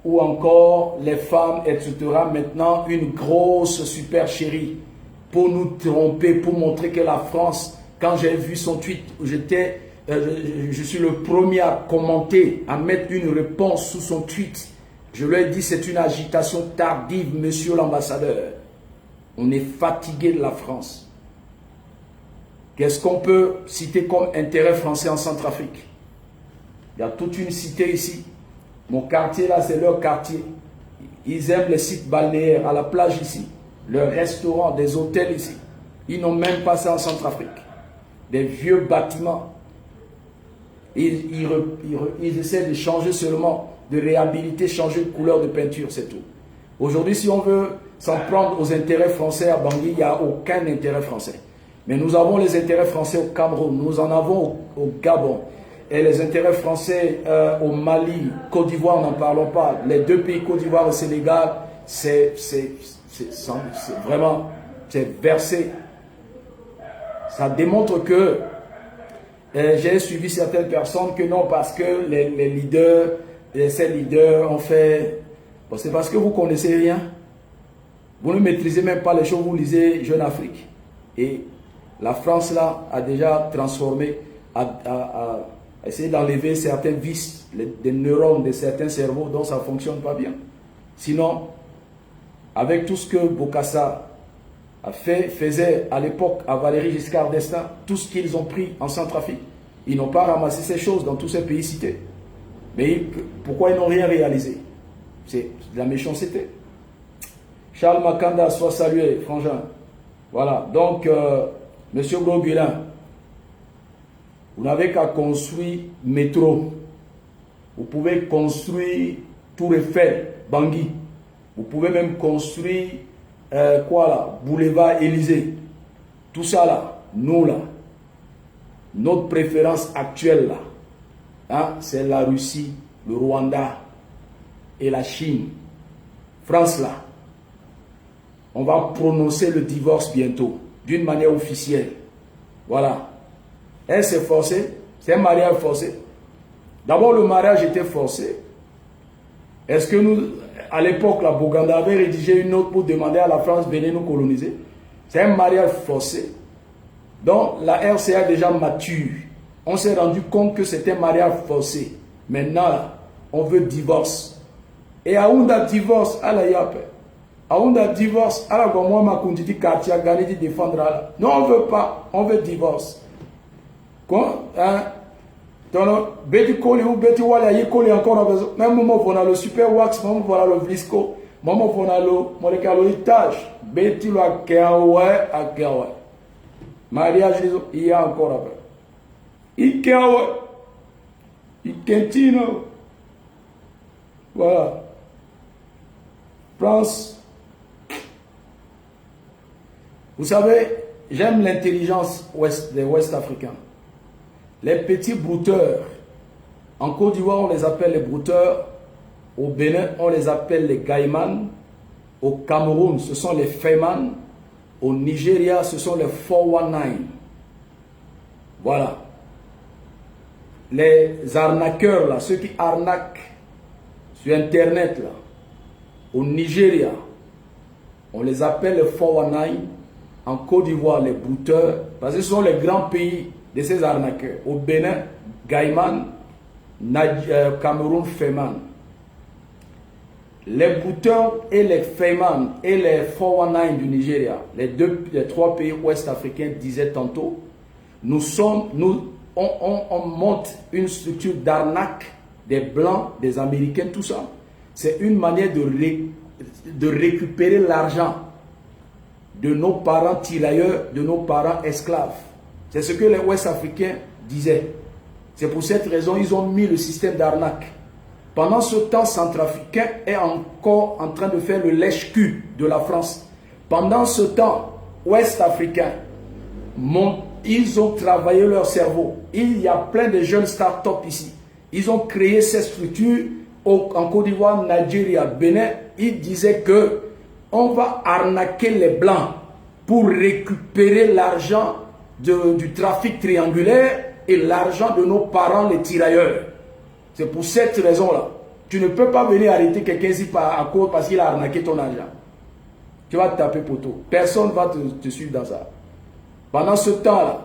ou encore les femmes, etc. Maintenant, une grosse supercherie pour nous tromper, pour montrer que la France, quand j'ai vu son tweet, je suis le premier à commenter, à mettre une réponse sous son tweet. Je lui ai dit, c'est une agitation tardive, monsieur l'ambassadeur. On est fatigué de la France. Qu'est-ce qu'on peut citer comme intérêt français en Centrafrique? Il y a toute une cité ici. Mon quartier là, c'est leur quartier. Ils aiment les sites balnéaires, à la plage ici. Leurs restaurants, des hôtels ici. Ils n'ont même pas ça en Centrafrique. Des vieux bâtiments. Ils essaient de changer seulement, de réhabiliter, changer de couleur de peinture, c'est tout. Aujourd'hui, si on veut s'en prendre aux intérêts français à Bangui, il n'y a aucun intérêt français. Mais nous avons les intérêts français au Cameroun, nous en avons au Gabon. Et les intérêts français au Mali, Côte d'Ivoire, n'en parlons pas. Les deux pays, Côte d'Ivoire et Sénégal, c'est vraiment, c'est versé. Ça démontre que j'ai suivi certaines personnes que non, parce que les leaders, ces leaders ont fait... Bon, c'est parce que vous ne connaissez rien. Vous ne maîtrisez même pas les choses, vous lisez Jeune Afrique. Et la France, là, a déjà transformé, a essayé d'enlever certains vices, des neurones de certains cerveaux dont ça ne fonctionne pas bien. Sinon, avec tout ce que Bokassa faisait à l'époque à Valéry Giscard d'Estaing tout ce qu'ils ont pris en Centrafrique. Ils n'ont pas ramassé ces choses dans tous ces pays cités. Mais pourquoi ils n'ont rien réalisé? C'est de la méchanceté. Charles Makanda, soit salué, frangin. Voilà, donc, Monsieur Grosguilin, vous n'avez qu'à construire métro. Vous pouvez construire Tour Eiffel, Bangui. Vous pouvez même construire, Boulevard Élysée. Tout ça là, nous là, notre préférence actuelle là, hein, c'est la Russie, le Rwanda et la Chine. France là, on va prononcer le divorce bientôt, d'une manière officielle. Voilà. Elle s'est forcée, c'est un mariage forcé. D'abord, le mariage était forcé. Est-ce que nous, à l'époque, la Boganda avait rédigé une note pour demander à la France de venir nous coloniser? C'est un mariage forcé. Donc, la RCA est déjà mature. On s'est rendu compte que c'était un mariage forcé. Maintenant, là, on veut divorce. Et Aounda divorce, à la Yape. Aounda divorce, à la Gomoua Makounditi Katia Gani dit défendra. Non, on ne veut pas, on veut divorce. Quoi? Hein? Donc, Betty Koli ou Betty Walla, il Koli encore besoin. Même moment on a le super wax, même on a le Vlisco, moment on a le molécaloïtage. Betty lo a Kéaoué, a Kéaoué. Mariage, il y a encore avec. Il Kéaoué. Il Kentino. Voilà. France. Vous savez, j'aime l'intelligence des Ouest-Africains. Les petits brouteurs, en Côte d'Ivoire, on les appelle les brouteurs. Au Bénin, on les appelle les Gaïmans. Au Cameroun, ce sont les Feymans. Au Nigeria, ce sont les 419. Voilà. Les arnaqueurs, là, ceux qui arnaquent sur Internet, là, au Nigeria, on les appelle les 419. En Côte d'Ivoire, les brouteurs, parce que ce sont les grands pays de ces arnaqueurs. Au Bénin, Gaïman, Cameroun, Feyman. Les brouteurs et les Feyman et les 419 du Nigeria, les trois pays ouest-africains disaient tantôt, on monte une structure d'arnaque des Blancs, des Américains, tout ça. C'est une manière de récupérer l'argent de nos parents tirailleurs, de nos parents esclaves. C'est ce que les Ouest-Africains disaient. C'est pour cette raison qu'ils ont mis le système d'arnaque. Pendant ce temps, Centrafricain est encore en train de faire le lèche-cul de la France. Pendant ce temps, Ouest-Africains, ils ont travaillé leur cerveau. Il y a plein de jeunes start-up ici. Ils ont créé ces structures en Côte d'Ivoire, Nigeria, Bénin. Ils disaient que on va arnaquer les Blancs pour récupérer l'argent du trafic triangulaire et l'argent de nos parents, les tirailleurs. C'est pour cette raison-là. Tu ne peux pas venir arrêter quelqu'un ici à cause parce qu'il a arnaqué ton argent. Tu vas te taper poteau. Personne ne va te suivre dans ça. Pendant ce temps-là,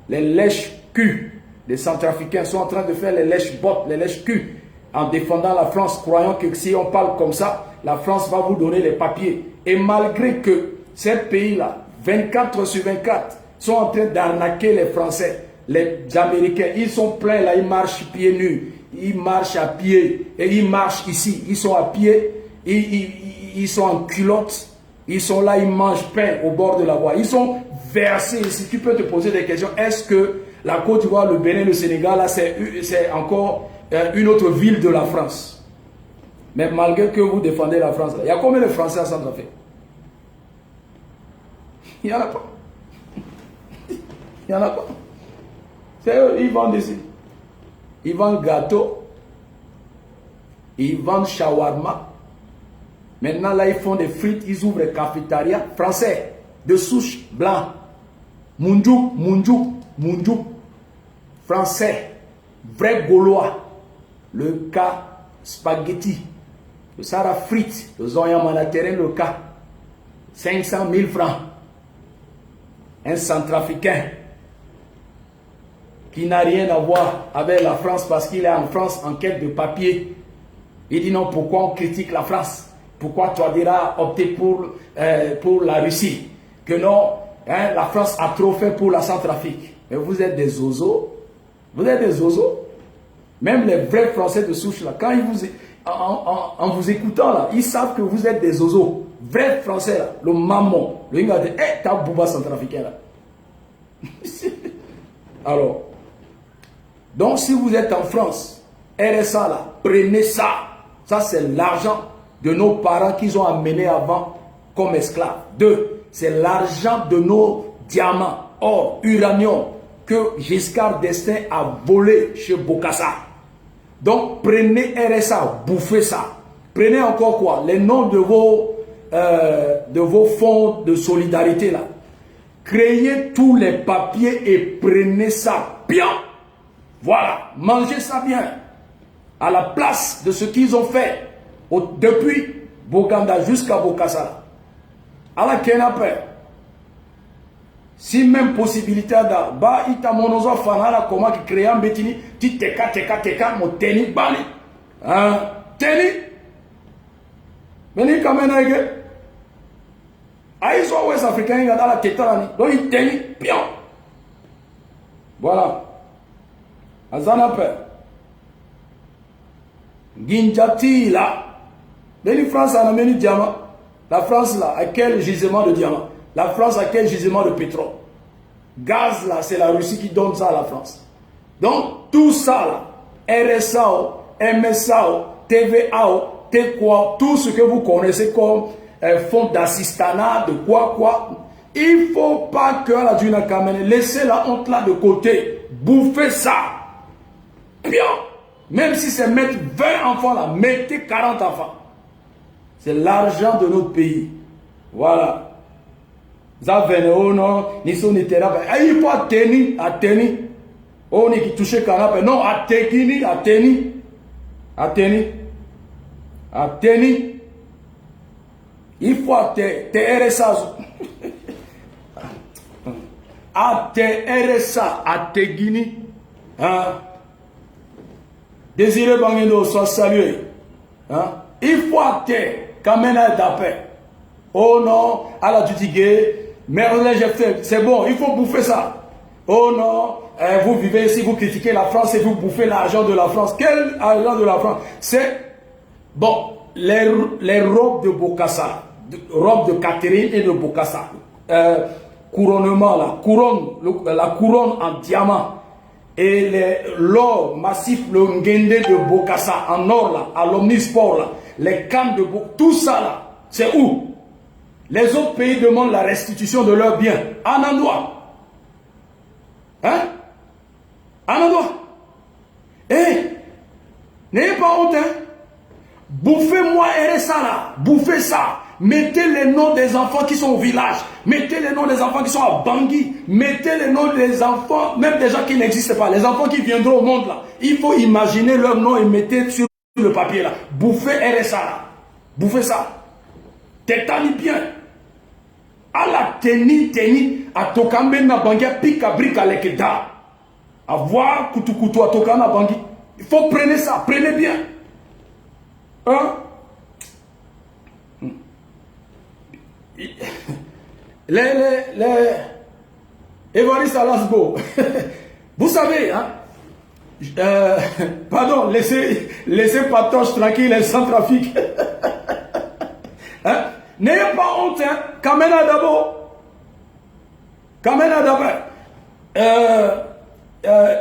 les lèches-culs des Centrafricains sont en train de faire les lèches-bottes, les lèches-culs, en défendant la France, croyant que si on parle comme ça, la France va vous donner les papiers. Et malgré que ces pays-là, 24 sur 24, sont en train d'arnaquer les Français, les Américains, ils sont pleins là, ils marchent pieds nus, ils marchent à pied, et ils marchent ici, ils sont à pied, ils sont en culotte, ils sont là, ils mangent pain au bord de la voie, ils sont versés. Si tu peux te poser des questions, est-ce que la Côte d'Ivoire, le Bénin, le Sénégal, là, c'est encore une autre ville de la France? Mais malgré que vous défendez la France, il y a combien de Français à Centrafrique? Il n'y en a pas. Il n'y en a pas. C'est eux, ils vendent ici. Ils vendent gâteaux. Ils vendent shawarma. Maintenant, là, ils font des frites. Ils ouvrent des cafétérias français. De souche, blanc. Moundjouk, Moundjouk, Moundjouk. Français. Vrai Gaulois. Le cas spaghetti. Le Sahara frites. Le Zoya Manaterre, le cas. 500 000 francs. Un Centrafricain qui n'a rien à voir avec la France parce qu'il est en France en quête de papier. Il dit non, pourquoi on critique la France? Pourquoi Touadéra a opté pour la Russie? que non, hein, la France a trop fait pour la Centrafrique. Mais vous êtes des oiseaux. Vous êtes des oiseaux. Même les vrais Français de souche, là, quand ils vous, en vous écoutant, là, ils savent que vous êtes des oiseaux. Vrais Français, là, le maman, le gars dit, hé, t'as Bouba centrafricain, là. Alors, donc si vous êtes en France, RSA, là, prenez ça. Ça, c'est l'argent de nos parents qu'ils ont amené avant comme esclaves. 2, c'est l'argent de nos diamants, or, uranium, que Giscard d'Estaing a volé chez Bokassa. Donc, prenez RSA, bouffez ça. Prenez encore quoi? Les noms de vos fonds de solidarité, là. Créez tous les papiers et prenez ça bien. Voilà, mangez ça bien. À la place de ce qu'ils ont fait depuis Bokanda jusqu'à Bokassa. À la Kenape. Si même possibilité da ba ita monozo fanala comment créer un betini ti teka mo teni bali. Hein, teni. Meni kamena ege. Aïso West Africain il a dans la tête là. Donc il teni pion. Voilà. Azanape. Ginjati là. Meni France a amené diamant. La France là, à quel gisement de diamant? La France a quel gisement de pétrole? Gaz là, c'est la Russie qui donne ça à la France. Donc tout ça là, RSA, MSA, TVA, TQA, tout ce que vous connaissez comme fonds d'assistanat, de quoi. Il ne faut pas que la Duna Kamene, laissez la honte là de côté. Bouffez ça. Bien. Même si c'est mettre 20 enfants là, mettez 40 enfants. C'est l'argent de notre pays. Voilà. Oh non, il faut tenir. On est qui touche canapé. Non, à tenir. Il faut RSA. RSA, hein? Désiré Bangendo soit salué. Hein? Il faut quand même d'appel. Oh non, à la Dutigué, merde, j'ai fait, c'est bon, il faut bouffer ça. Oh non, vous vivez ici, vous critiquez la France et vous bouffez l'argent de la France. Quel argent de la France? C'est, bon, les robes de Bokassa, robes de Catherine et de Bokassa, couronnement, la couronne en diamant, et l'or massif, le Ngende de Bokassa, en or là, à l'Omnisport là, les cannes de Bokassa, tout ça là, c'est où? Les autres pays demandent la restitution de leurs biens. Anandoua. Hein? Anandoua. N'ayez pas honte, hein? Bouffez-moi RSA là. Bouffez ça. Mettez les noms des enfants qui sont au village. Mettez les noms des enfants qui sont à Bangui. Mettez les noms des enfants, même des gens qui n'existent pas. Les enfants qui viendront au monde là. Il faut imaginer leur nom et mettez sur le papier là. Bouffez RSA là. Bouffez ça. Tétani bien. À la teni, à tokambe na bangi, pika brika lekeda. À voir kutu à tokambe na bangi. Il faut prendre ça, prenez bien. Hein? Les Évariste Alasbo. Vous savez, hein? Pardon, laissez Patoche tranquille, les Centrafrique. Hein? N'ayez pas honte, hein? Kamena d'abord.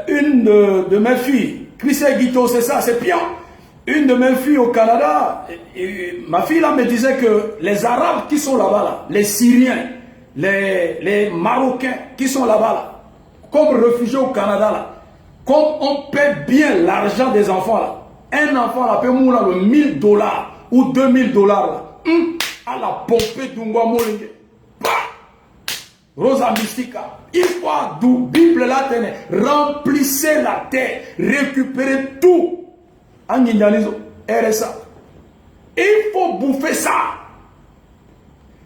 Une de mes filles, Chrissy Guito, c'est ça, c'est Pion. Une de mes filles au Canada, ma fille là me disait que les Arabes qui sont là-bas, là, les Syriens, les Marocains qui sont là-bas, là, comme réfugiés au Canada, là, comme on paie bien l'argent des enfants, là, un enfant là, paie le $1000 ou $2000 là. À la pompée d'Ungwa Molingue. Rosa Mystica. Il faut d'où Bible là tenez. Remplissez la terre. Récupérez tout. Anguindanizo. RSA. Il faut bouffer ça.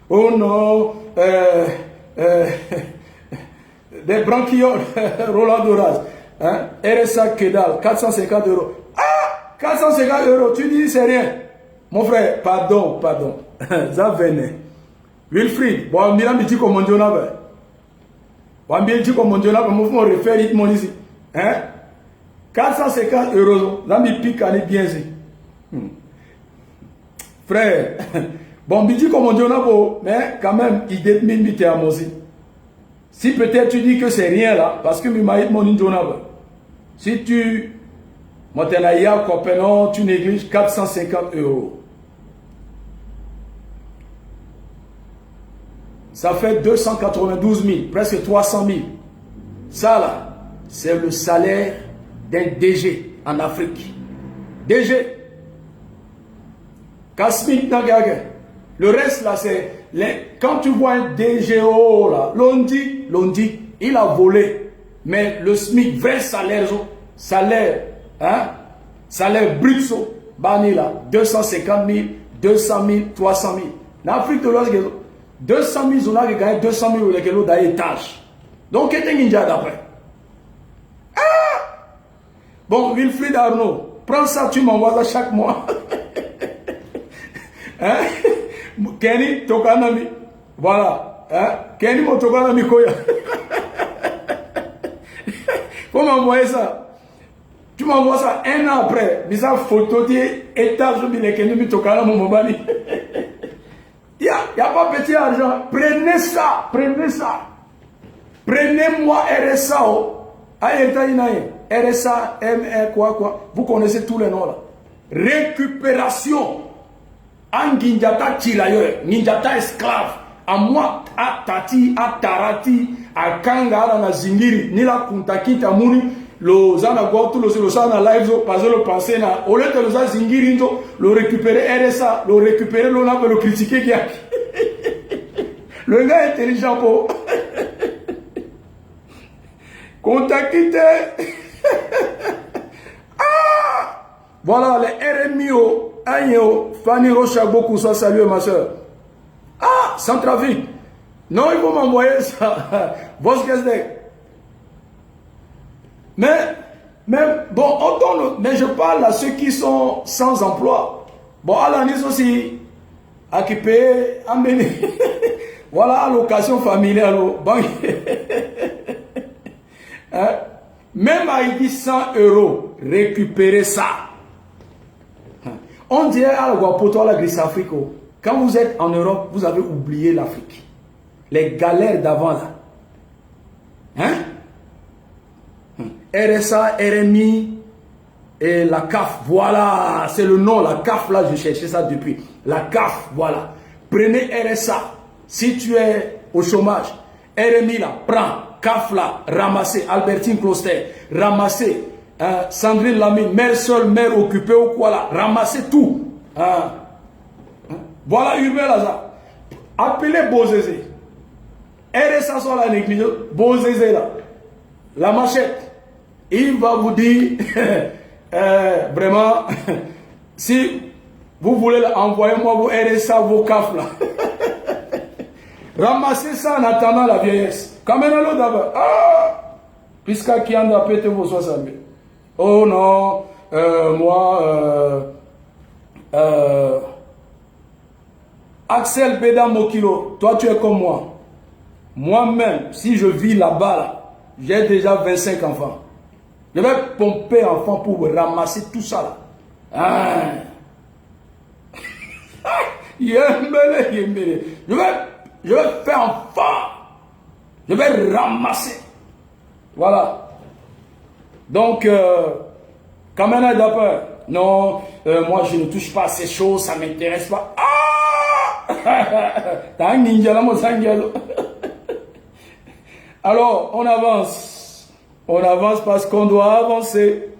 Oh non. Des branquilloles. Roland Doraz. Hein? RSA Kedal. 450 €. Ah! 450 €. Tu dis c'est rien. Mon frère, pardon. Ça venait. Wilfried, bon, Milan me dit comment on a fait. Bon, me dit comment on a fait, mon réfère it mon ici. Hein? 450 €, là, me pique, elle est bien ici. Frère, bon, me dit comment on a fait, mais quand même, il détermine mi à moi aussi. Si peut-être tu dis que c'est rien là, parce que mi m'a dit mon indonable. Si tu, moi, tu négliges 450 €. Ça fait 292 000, presque 300 000. Ça là, c'est le salaire d'un DG en Afrique. DG. Kasmik Nagage. Le reste là, c'est... Quand tu vois un DGO là, l'on dit, il a volé. Mais le SMIC, vrai salaire, salaire brut, bani là, 250 000, 200 000, 300 000. En Afrique de l'Ouest, 200 000, on a gagné 200 000 euros d'étage. Donc, qu'est-ce qu'il y a d'après? Bon, Wilfried Arnaud, prends ça, tu m'envoies ça chaque mois. Hein? Kenny, Tokanami. Voilà. Hein? Kenny, mon Tokanami Koya. Faut m'envoyer ça. Tu m'envoies ça un an après. Mais ça, photo d'étage, Kenny, Tokanami, mon mobile. Il n'y a pas petit argent. Prenez ça. Prenez ça. Prenez-moi RSA. RSA, quoi. Vous connaissez tous les noms là. Récupération. En Ninjata Chilayo, Ninjata esclave. À moi, à Tati, à Tarati, à Kanga, à Zingiri, ni la Kuntaki, Tamuni, le Zana Gotu, le Zana Live, parce que le pensé, au lieu de le Zingiri, le récupérer RSA, le récupérer, le critiquer, le gars est intelligent pour. Contactez. Voilà les RMIO. Agno, Fanny Rocha, beaucoup ça, salut ma soeur. Ah, Centrafrique. Non, il faut m'envoyer ça. Mais bon, on donne, mais je parle à ceux qui sont sans emploi. Bon, à l'année aussi, à qui payer, amener. Voilà, l'occasion familiale. Bon. Hein? Même à 100 €, récupérer ça. On dirait à la Grèce Afrique, quand vous êtes en Europe, vous avez oublié l'Afrique. Les galères d'avant là. Hein? RSA, RMI et la CAF. Voilà, c'est le nom, la CAF là, je cherchais ça depuis. La CAF, voilà. Prenez RSA. Si tu es au chômage, RMI là, prends. CAF là, ramassez. Albertine Closter, ramassez. Sandrine Lamine, mère seule, mère occupée ou quoi là, ramassez tout. Voilà Hubert là. Appelez Bozézé. RSA sur la négligence, Bozézé là. La machette. Il va vous dire, vraiment, si vous voulez envoyer-moi vos RSA, vos CAF là. Ramassez ça en attendant la vieillesse. Quand même l'autre d'abord. Puisqu'à qui en a pété vos 60 000. Oh non, moi, Axel Bédam Mokilo, toi tu es comme moi. Moi-même, si je vis là-bas, j'ai déjà 25 enfants. Je vais pomper enfants pour ramasser tout ça là. Je vais faire enfant. Je vais ramasser. Voilà. Donc, Kamena Dapper, non, moi je ne touche pas à ces choses, ça ne m'intéresse pas. T'as un ninja là, mon sangalo. Alors, on avance. On avance parce qu'on doit avancer.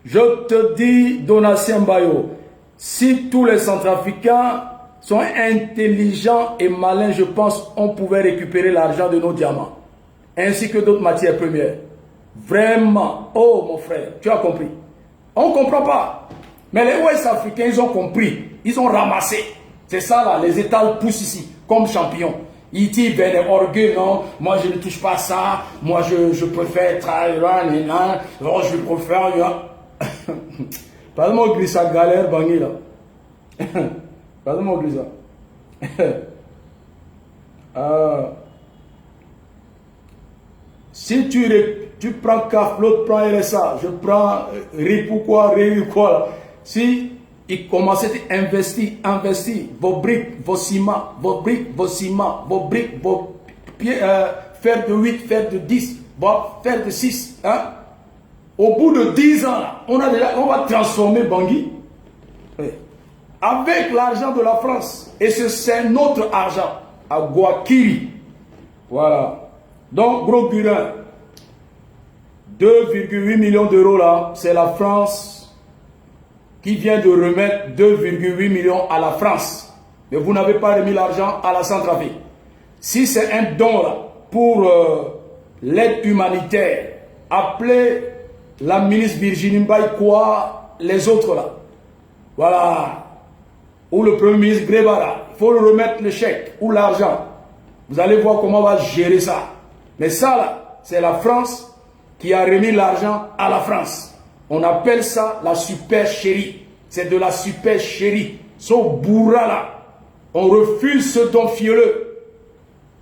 Je te dis, Donatien Bayo, si tous les Centrafricains sont intelligents et malins, je pense qu'on pouvait récupérer l'argent de nos diamants, ainsi que d'autres matières premières. Vraiment. Oh, mon frère, tu as compris. On ne comprend pas. Mais les Ouest-Africains, ils ont compris. Ils ont ramassé. C'est ça, là. Les États poussent ici, comme champions. Ils disent, ben, les orgueils, non. Moi, je ne touche pas ça. Moi, je préfère travailler là, non, je préfère. Pas moi, Grissa Galère, Bangui, là. Pardon-moi, Grisa. Si tu prends CAF, l'autre prend RSA, je prends RIP quoi, RIP quoi. Si ils commencent à investir, vos briques, vos ciments, vos briques, vos ciments, vos briques, vos pieds, faire de 8, faire de 10, faire de 6. Hein? Au bout de 10 ans, là, on va transformer Bangui avec l'argent de la France. Et c'est notre argent à Guakiri. Voilà. Donc, gros gurin, 2,8 millions d'euros là, c'est la France qui vient de remettre 2,8 millions à la France. Mais vous n'avez pas remis l'argent à la Centrafrique. Si c'est un don là pour l'aide humanitaire, appelez la ministre Virginie Mbaye quoi, les autres là. Voilà. Ou le premier ministre Grébara. Il faut le remettre le chèque ou l'argent. Vous allez voir comment on va gérer ça. Mais ça là, c'est la France qui a remis l'argent à la France. On appelle ça la super chérie. C'est de la super chérie. Son bourra là. On refuse ce don fielleux.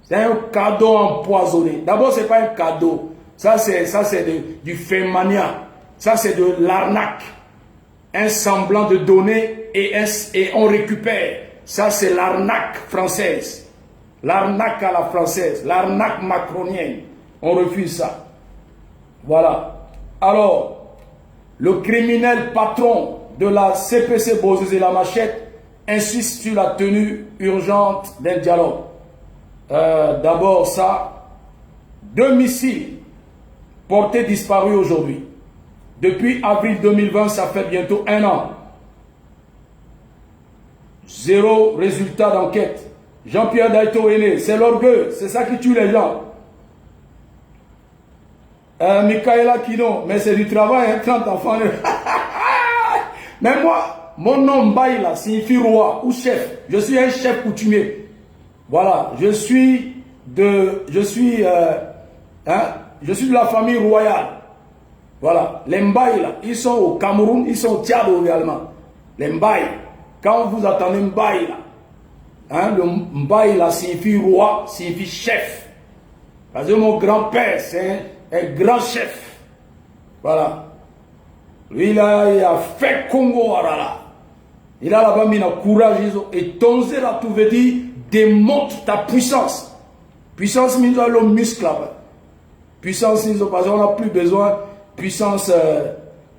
C'est un cadeau empoisonné. D'abord, ce n'est pas un cadeau. Ça, c'est du fémania. Ça, c'est de l'arnaque. Un semblant de donner et on récupère. Ça, c'est l'arnaque française. L'arnaque à la française. L'arnaque macronienne. On refuse ça. Voilà. Alors, le criminel patron de la CPC Bozes et la Machette insiste sur la tenue urgente d'un dialogue. D'abord ça, 2 missiles portés disparus aujourd'hui. Depuis avril 2020, ça fait bientôt 1 an. 0 résultat d'enquête. Jean-Pierre Daito est né, c'est l'orgueil, c'est ça qui tue les gens. Michaela Kino, mais c'est du travail, hein, 30 enfants. Mais moi, mon nom Mbaye là signifie roi ou chef. Je suis un chef coutumier. Voilà, je suis de la famille royale. Voilà, les Mbaye là, ils sont au Cameroun, ils sont au Tchad également. Les Mbaye, quand vous attendez Mbaye là, hein, le Mbaye là signifie roi, signifie chef. Parce que mon grand-père, c'est un grand chef. Voilà. Lui là, il a fait Congo là. Il a là-bas mis le courage et tonzer là, tout veut dire démontre ta puissance. Puissance, mise dans le muscle là. Puissance, parce qu'on n'a plus besoin de puissance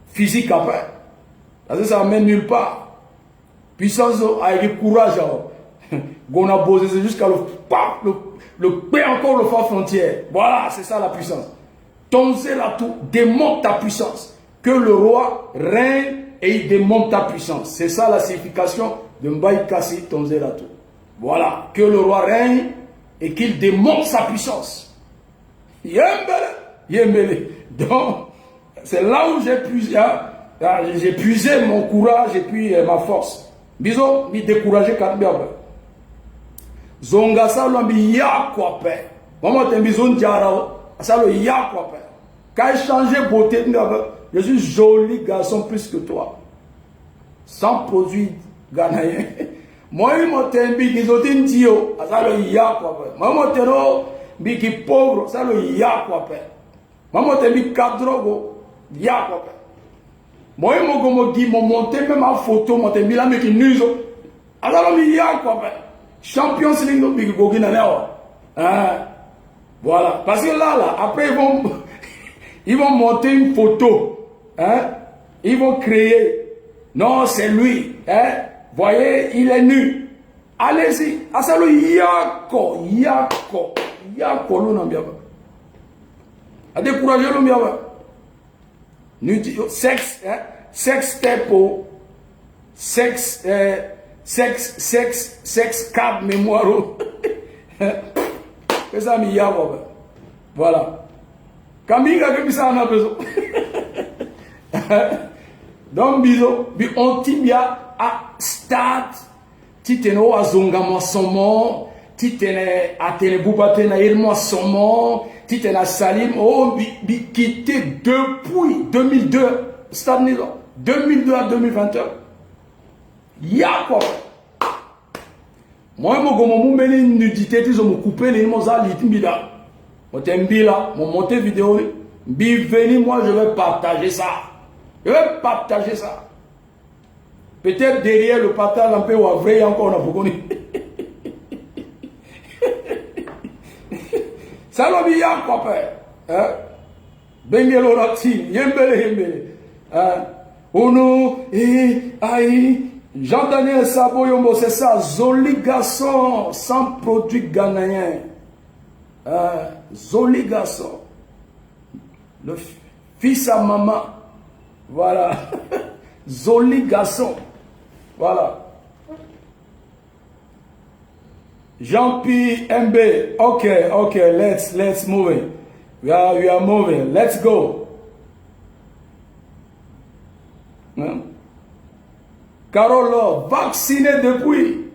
physique après. Parce que ça ne mène nulle part. Puissance avec courage. On a posé jusqu'à le paix encore le fort frontière. Voilà, c'est ça la puissance. Tonzer là tout, démontre ta puissance. Que le roi règne et il démonte ta puissance. C'est ça la signification de Mbaye Kassi Tonzer là tout. Voilà, que le roi règne et qu'il démonte sa puissance. Yembele. Donc, c'est là où j'ai puisé mon courage et puis ma force. Bisous, mi découragé quand bien. Zonga ça l'ambi ya quoi pe. Maman t'es bisou diarao, ça le ya quoi pe. Quand il change beauté, je suis joli garçon plus que toi. Sans produit ghanéen. Moi, je suis un big isotin, ça le ya quoi pe. Maman t'es big pauvre, ça le ya quoi pe. Maman t'es big cadrogo, ya quoi pe. Moi, je suis monté même en photo, moi t'es mis là, mais qui nuise. Alors, il y a quoi pe. Champion League no big gogina voilà, parce que là après ils vont monter une photo, hein, ils vont créer, non c'est lui, hein, voyez il est nu, allez-y, asalo yako lo nambiaba, a décourager lo mbiaba, sexe, hein, sexe tempo, sexe carte mémoire. C'est ça, mi ya. Voilà. Kamiga que ça en a besoin. Donc, biso, bi on tibia à stade, titeno à zonga moissonnement, titene à tenebouba na il moissonnement, titene à salim, oh, bi quitté depuis 2002, stade 2002 à 2021. Ya quoi. Moi, je suis nudité, je me couper les mots à l'itmbida. Moi, là, mon monté vidéo, venu, moi, je vais partager ça. Je vais partager ça. Peut-être derrière le partage, un peu ou vrai, encore, on a beaucoup. Ça l'a mis à quoi, père. Bengelo Rati, Yembele, Yembele. Ono, aïe. Jean-Daniel Saboyombo, c'est ça, Zoli garçon, sans produit ghanéen. Zoli garçon. Le fils à maman. Voilà. Zoli garçon. Voilà. Jean-Pierre MB. Okay, let's move it. We are moving. Let's go. Hein? Carolo, vacciné depuis.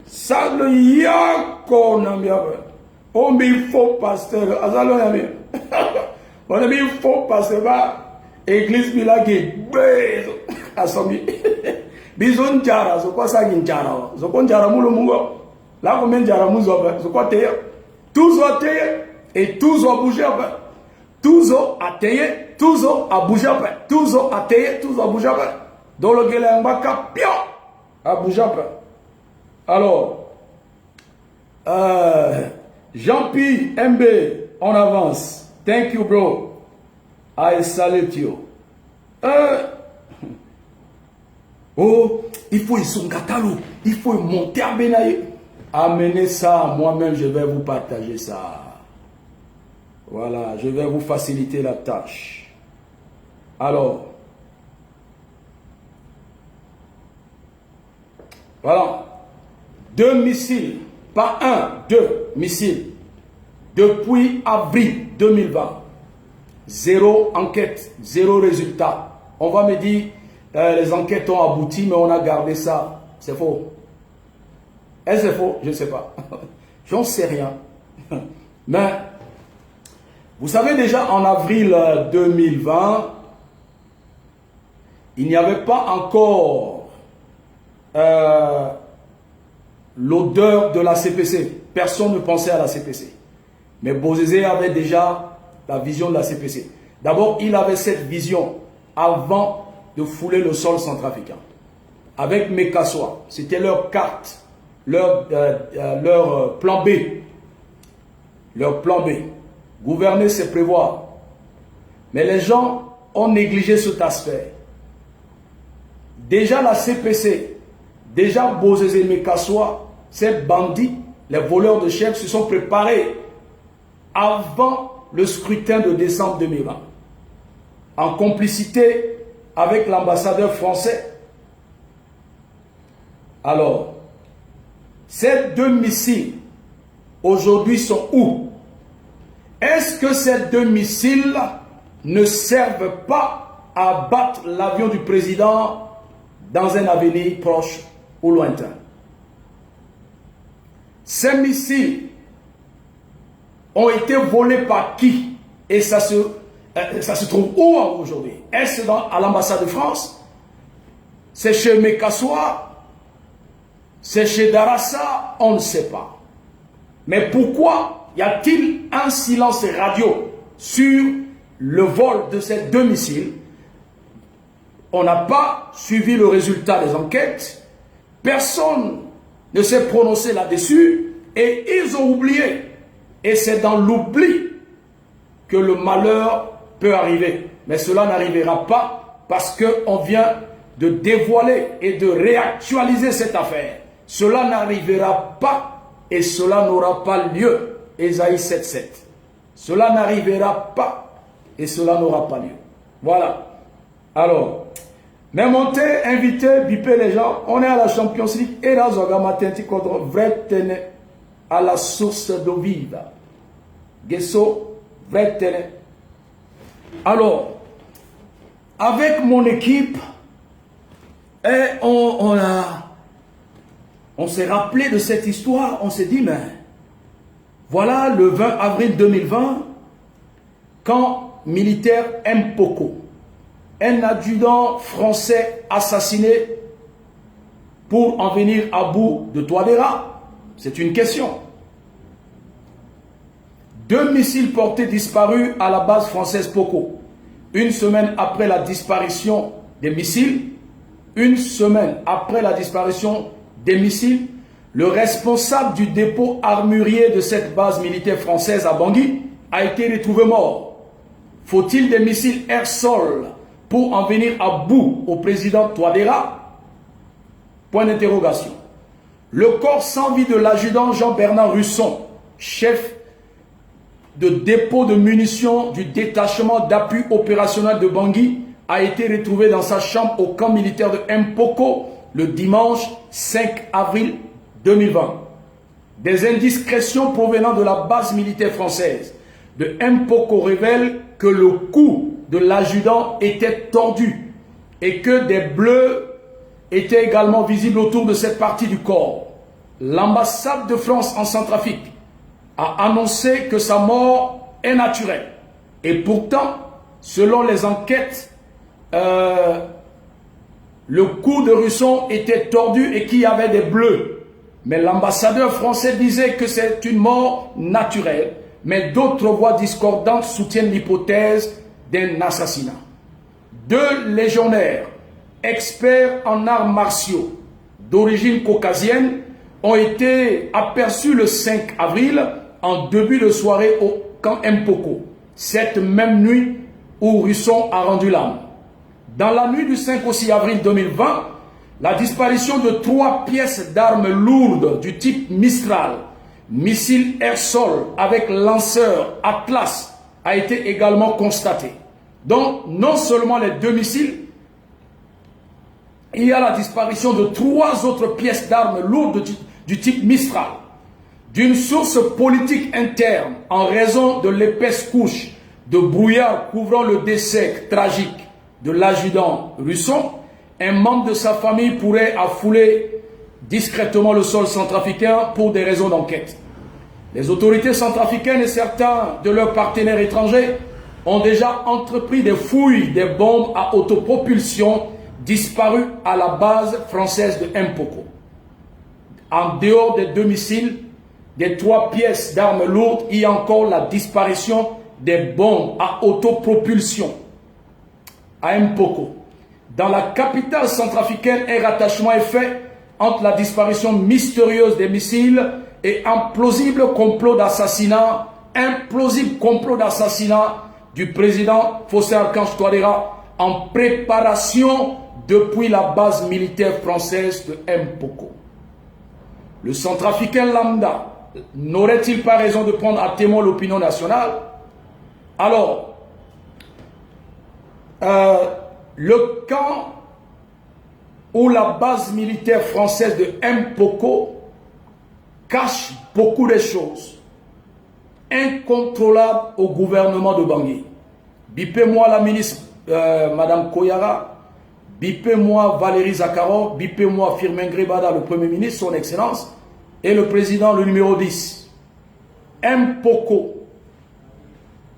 Ça le yako nambiabe. On me faux pasteur. Azalo yami. On me faux pasteur. Église bilagi. Asomi. Bizon jara. So quoi ça ginjara. So quoi jara mulo mungo. Là combien jara muzo. So quoi teye. Tous ont teye. Et tous ont bougé. Tous ont atteyé. Tous ont à bouger. Tous ont atteyé. Tous ont bougé. Dans le Guélémbaka, pion, à Boujapa. Alors, Jean-Pierre MB, on avance. Thank you, bro. I salute you. Oh, il faut y son catalogue. Il faut monter à Benaye. Amenez ça, moi-même, je vais vous partager ça. Voilà, je vais vous faciliter la tâche. Alors, voilà, 2 missiles, pas 1, 2 missiles, depuis avril 2020, 0 enquête, 0 résultat. On va me dire, les enquêtes ont abouti, mais on a gardé ça. C'est faux. Est-ce que c'est faux? Je ne sais pas. J'en sais rien. Mais, vous savez déjà, en avril 2020, il n'y avait pas encore l'odeur de la CPC. Personne ne pensait à la CPC. Mais Bozizé avait déjà la vision de la CPC. D'abord, il avait cette vision avant de fouler le sol centrafricain. Avec Mekassoua, c'était leur carte, leur plan B. Leur plan B. Gouverner, c'est prévoir. Mais les gens ont négligé cet aspect. Déjà la CPC, déjà Bozizé Mekassoua, ces bandits, les voleurs de chefs se sont préparés avant le scrutin de décembre 2020. En complicité avec l'ambassadeur français. Alors, ces 2 missiles, aujourd'hui, sont où? Est-ce que ces 2 missiles ne servent pas à abattre l'avion du président dans un avenir proche ou lointain? Ces missiles ont été volés par qui? Et ça se trouve où aujourd'hui? Est-ce à l'ambassade de France? C'est chez Mekassoua? C'est chez Darassa? On ne sait pas. Mais pourquoi y a-t-il un silence radio sur le vol de ces 2 missiles? On n'a pas suivi le résultat des enquêtes. Personne ne s'est prononcé là-dessus. Et ils ont oublié. Et c'est dans l'oubli que le malheur peut arriver. Mais cela n'arrivera pas parce qu'on vient de dévoiler et de réactualiser cette affaire. Cela n'arrivera pas et cela n'aura pas lieu. Ésaïe 7.7. Cela n'arrivera pas et cela n'aura pas lieu. Voilà. Alors, mais montez, invitez, bipez les gens. On est à la Champions League. Et là, Zogamatenti contre vrai tene à la source d'eau vive. Gesso, vrai tene. Alors, avec mon équipe, et on s'est rappelé de cette histoire. On s'est dit, mais voilà le 20 avril 2020, quand militaire Mpoko, un adjudant français assassiné pour en venir à bout de Touadéra? C'est une question. 2 missiles portés disparus à la base française Poko. Une semaine après la disparition des missiles, le responsable du dépôt armurier de cette base militaire française à Bangui a été retrouvé mort. Faut-il des missiles air-sol pour en venir à bout au président Touadéra? Point d'interrogation. Le corps sans vie de l'adjudant Jean-Bernard Russon, chef de dépôt de munitions du détachement d'appui opérationnel de Bangui, a été retrouvé dans sa chambre au camp militaire de Mpoko le dimanche 5 avril 2020. Des indiscrétions provenant de la base militaire française de Mpoko révèlent que le cou de l'adjudant était tordu et que des bleus étaient également visibles autour de cette partie du corps. L'ambassade de France en Centrafrique a annoncé que sa mort est naturelle. Et pourtant, selon les enquêtes, le cou de Russon était tordu et qu'il y avait des bleus. Mais l'ambassadeur français disait que c'est une mort naturelle. Mais d'autres voix discordantes soutiennent l'hypothèse d'un assassinat. 2 légionnaires, experts en arts martiaux, d'origine caucasienne, ont été aperçus le 5 avril en début de soirée au camp Mpoko, cette même nuit où Russon a rendu l'âme. Dans la nuit du 5 au 6 avril 2020, la disparition de 3 pièces d'armes lourdes du type Mistral, missile air-sol avec lanceur Atlas, a été également constatée. Donc, non seulement les 2 missiles, il y a la disparition de 3 autres pièces d'armes lourdes du type Mistral. D'une source politique interne, en raison de l'épaisse couche de brouillard couvrant le décès tragique de l'adjudant Russon, un membre de sa famille pourrait affouler discrètement le sol centrafricain pour des raisons d'enquête. Les autorités centrafricaines et certains de leurs partenaires étrangers ont déjà entrepris des fouilles des bombes à autopropulsion disparues à la base française de Mpoko. En dehors des 2 missiles, des 3 pièces d'armes lourdes, il y a encore la disparition des bombes à autopropulsion à Mpoko. Dans la capitale centrafricaine, un rattachement est fait entre la disparition mystérieuse des missiles et un plausible complot d'assassinat du président Faustin-Archange Touadéra en préparation depuis la base militaire française de Mpoko. Le centrafricain lambda n'aurait-il pas raison de prendre à témoin l'opinion nationale? Alors, le camp où la base militaire française de Mpoko cache beaucoup de choses incontrôlables au gouvernement de Bangui. Bipez-moi la ministre Madame Koyara, bipez-moi Valérie Zakharov, bipez-moi Firmin Grebada, le Premier ministre, son Excellence, et le président, le numéro 10. Mpoko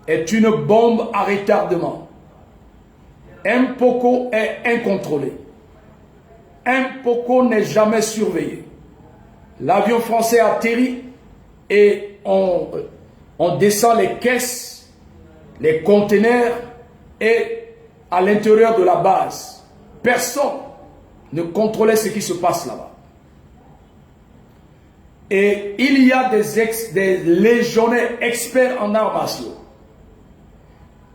est une bombe à retardement. Mpoko est incontrôlé. Mpoko n'est jamais surveillé. L'avion français atterrit et on descend les caisses, les conteneurs et à l'intérieur de la base. Personne ne contrôlait ce qui se passe là-bas. Et il y a des légionnaires experts en arts martiaux.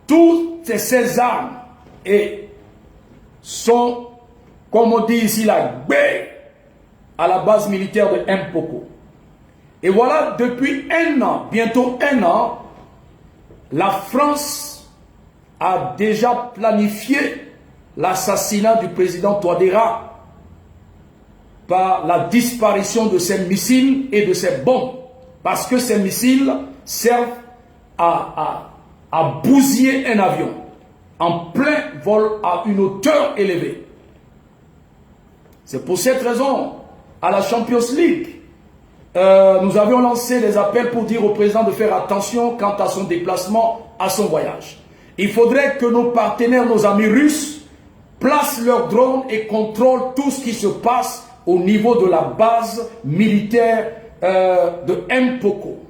Toutes ces armes sont, comme on dit ici, la gbé à la base militaire de Mpoko. Et voilà, depuis 1 an, bientôt 1 an, la France a déjà planifié l'assassinat du président Touadéra par la disparition de ces missiles et de ces bombes. Parce que ces missiles servent à bousiller un avion en plein vol à une hauteur élevée. C'est pour cette raison, à la Champions League, nous avions lancé des appels pour dire au président de faire attention quant à son déplacement, à son voyage. Il faudrait que nos partenaires, nos amis russes, placent leurs drones et contrôlent tout ce qui se passe au niveau de la base militaire de Mpoko.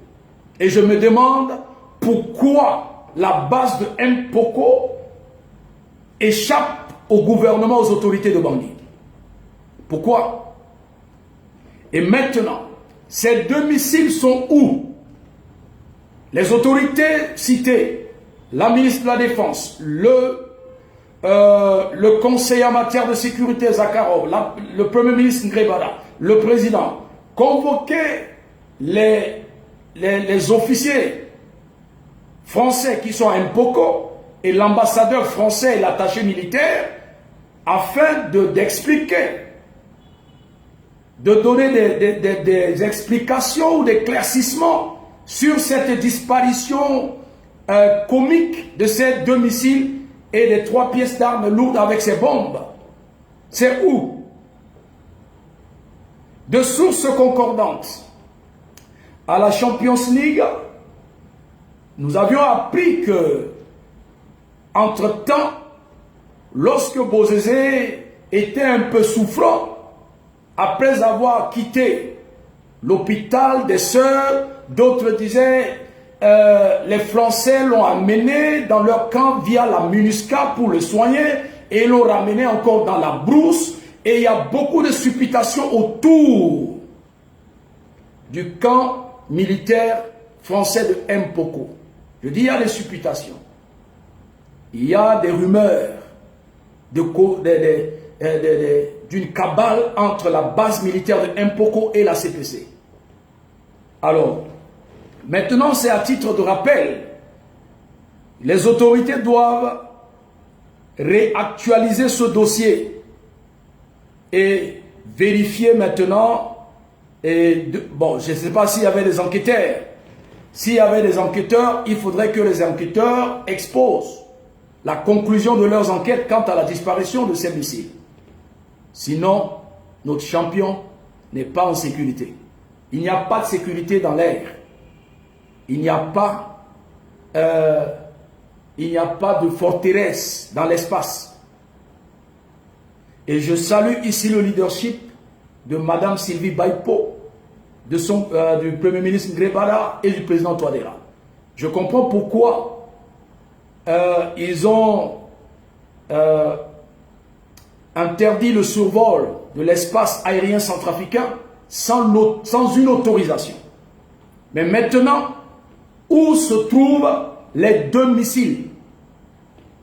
Et je me demande pourquoi la base de Mpoko échappe au gouvernement, aux autorités de Bangui. Pourquoi? Et maintenant, ces 2 missiles sont où? Les autorités citées, la ministre de la Défense, le conseiller en matière de sécurité Zakharov, le premier ministre Ngrebara, le président, convoquaient les officiers français qui sont à Mpoko et l'ambassadeur français et l'attaché militaire afin d'expliquer, de donner des explications ou des éclaircissements sur cette disparition comique de ces 2 missiles et des 3 pièces d'armes lourdes avec ces bombes. C'est où? De sources concordantes, à la Champions League, nous avions appris que, entre-temps, lorsque Bozizé était un peu souffrant, après avoir quitté l'hôpital des Sœurs, d'autres disaient les Français l'ont amené dans leur camp via la MINUSCA pour le soigner et l'ont ramené encore dans la brousse. Et il y a beaucoup de supputations autour du camp militaire français de Mpoko. Je dis il y a des supputations. Il y a des rumeurs d'une cabale entre la base militaire de Mpoko et la CPC. Alors, maintenant c'est à titre de rappel. Les autorités doivent réactualiser ce dossier et vérifier maintenant. Bon, je ne sais pas s'il y avait des enquêteurs. S'il y avait des enquêteurs, il faudrait que les enquêteurs exposent la conclusion de leurs enquêtes quant à la disparition de ces missiles. Sinon, notre champion n'est pas en sécurité. Il n'y a pas de sécurité dans l'air. Il n'y a pas de forteresse dans l'espace. Et je salue ici le leadership de Madame Sylvie Baipo, du Premier ministre Ngrebara et du président Touadéra. Je comprends pourquoi ils ont interdit le survol de l'espace aérien centrafricain sans une autorisation. Mais maintenant, où se trouvent les 2 missiles?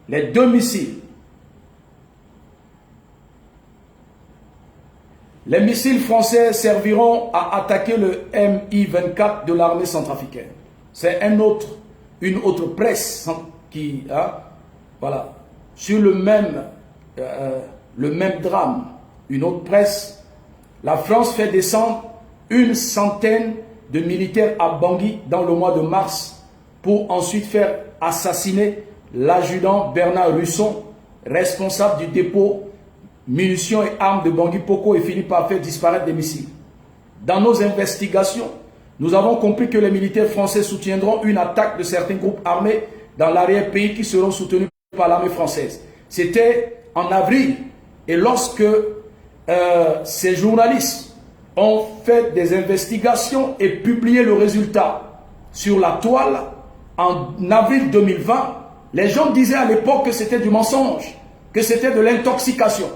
Les 2 missiles. Les missiles français serviront à attaquer le Mi-24 de l'armée centrafricaine. C'est une autre presse qui, voilà, sur le même drame, une autre presse, la France fait descendre 100 de militaires à Bangui dans le mois de mars pour ensuite faire assassiner l'adjudant Bernard Russon, responsable du dépôt munitions et armes de Bangui Poko, et finit par faire disparaître des missiles. Dans nos investigations, nous avons compris que les militaires français soutiendront une attaque de certains groupes armés dans l'arrière-pays qui seront soutenus par l'armée française. C'était en avril, et lorsque ces journalistes ont fait des investigations et publié le résultat sur la toile en avril 2020, les gens disaient à l'époque que c'était du mensonge, que c'était de l'intoxication.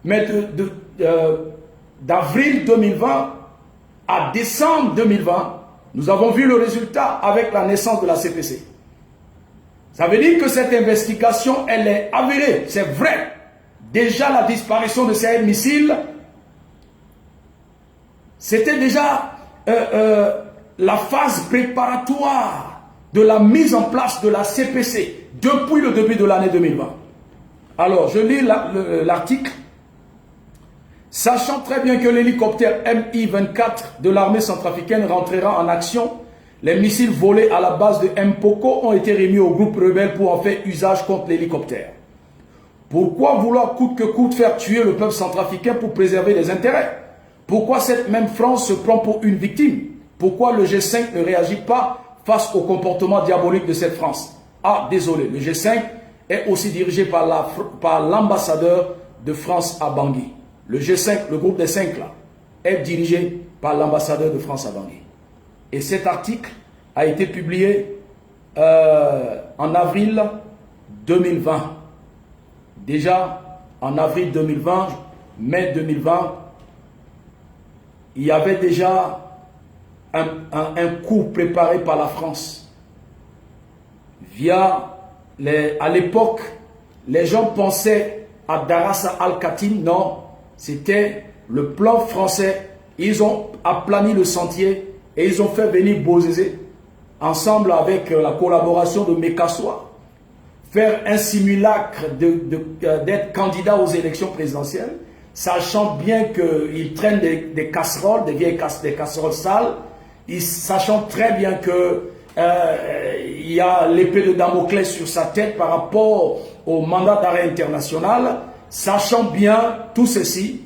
Mais d'avril 2020 à décembre 2020, nous avons vu le résultat avec la naissance de la CPC. Ça veut dire que cette investigation, elle est avérée, c'est vrai. Déjà la disparition de ces missiles, c'était déjà la phase préparatoire de la mise en place de la CPC depuis le début de l'année 2020. Alors, je lis l'article. Sachant très bien que l'hélicoptère Mi-24 de l'armée centrafricaine rentrera en action, les missiles volés à la base de Mpoko ont été remis au groupe rebelle pour en faire usage contre l'hélicoptère. Pourquoi vouloir coûte que coûte faire tuer le peuple centrafricain pour préserver les intérêts? Pourquoi cette même France se prend pour une victime? Pourquoi le G5 ne réagit pas face au comportement diabolique de cette France? Ah, désolé, le G5 est aussi dirigé par l'ambassadeur de France à Bangui. le G5, le groupe des 5 là, est dirigé par l'ambassadeur de France à Bangui. Et cet article a été publié en avril 2020. Déjà, en avril 2020, mai 2020, il y avait déjà un coup préparé par la France. À l'époque, les gens pensaient à Darassa Al-Khatim. Non, c'était le plan français. Ils ont aplani le sentier et ils ont fait venir Bozizé ensemble avec la collaboration de Mekassoua, faire un simulacre d'être candidat aux élections présidentielles, sachant bien qu'ils traînent des casseroles, des casseroles sales, sachant très bien que il y a l'épée de Damoclès sur sa tête par rapport au mandat d'arrêt international, sachant bien tout ceci,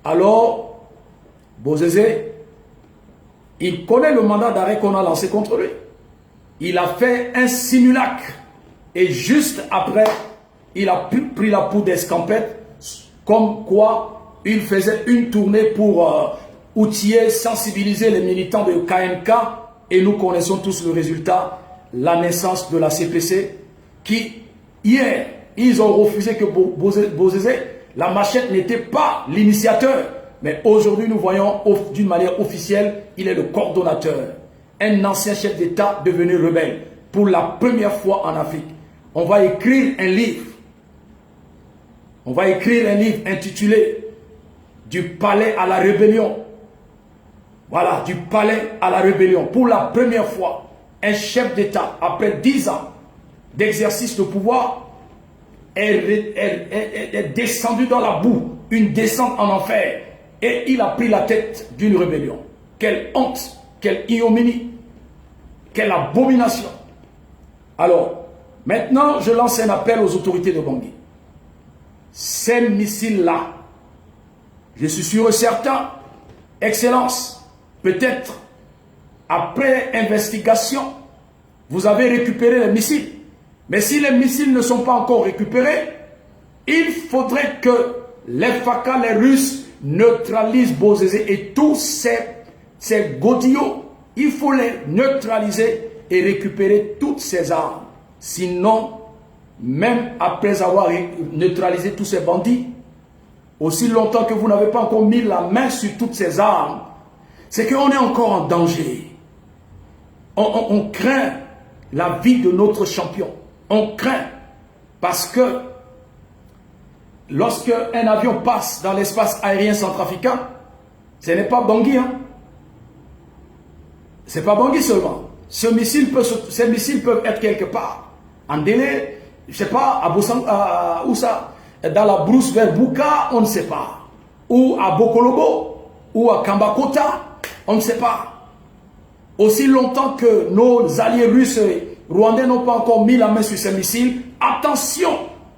alors Bozizé, il connaît le mandat d'arrêt qu'on a lancé contre lui. Il a fait un simulacre et juste après, il a pris la poudre d'escampette, comme quoi il faisait une tournée pour outiller, sensibiliser les militants de KMK. Et nous connaissons tous le résultat, la naissance de la CPC, qui, hier, ils ont refusé que Bozizé, la machette n'était pas l'initiateur. Mais aujourd'hui, nous voyons d'une manière officielle, il est le coordonnateur. Un ancien chef d'État devenu rebelle. Pour la première fois en Afrique. On va écrire un livre. On va écrire un livre intitulé « Du palais à la rébellion ». Voilà, du palais à la rébellion. Pour la première fois, un chef d'État, après 10 ans d'exercice de pouvoir, est descendu dans la boue, une descente en enfer. Et il a pris la tête d'une rébellion. Quelle honte, quelle ignominie, quelle abomination. Alors, maintenant, je lance un appel aux autorités de Bangui. Ces missiles-là, je suis sûr et certain, Excellence, peut-être, après investigation, vous avez récupéré les missiles. Mais si les missiles ne sont pas encore récupérés, il faudrait que les FACA, les Russes, neutralisent Bozizé et tous ces godillots. Il faut les neutraliser et récupérer toutes ces armes. Sinon, même après avoir neutralisé tous ces bandits, aussi longtemps que vous n'avez pas encore mis la main sur toutes ces armes, c'est qu'on est encore en danger. On craint la vie de notre champion. On craint parce que lorsque un avion passe dans l'espace aérien centrafricain, ce n'est pas Bangui. Hein? Ce n'est pas Bangui seulement. Ces missiles peuvent être quelque part. En délai, je ne sais pas, à Boussang, où ça? Dans la brousse vers Bouka, on ne sait pas. Ou à Bokolobo, ou à Kambakota, on ne sait pas. Aussi longtemps que nos alliés russes et rwandais n'ont pas encore mis la main sur ces missiles, attention,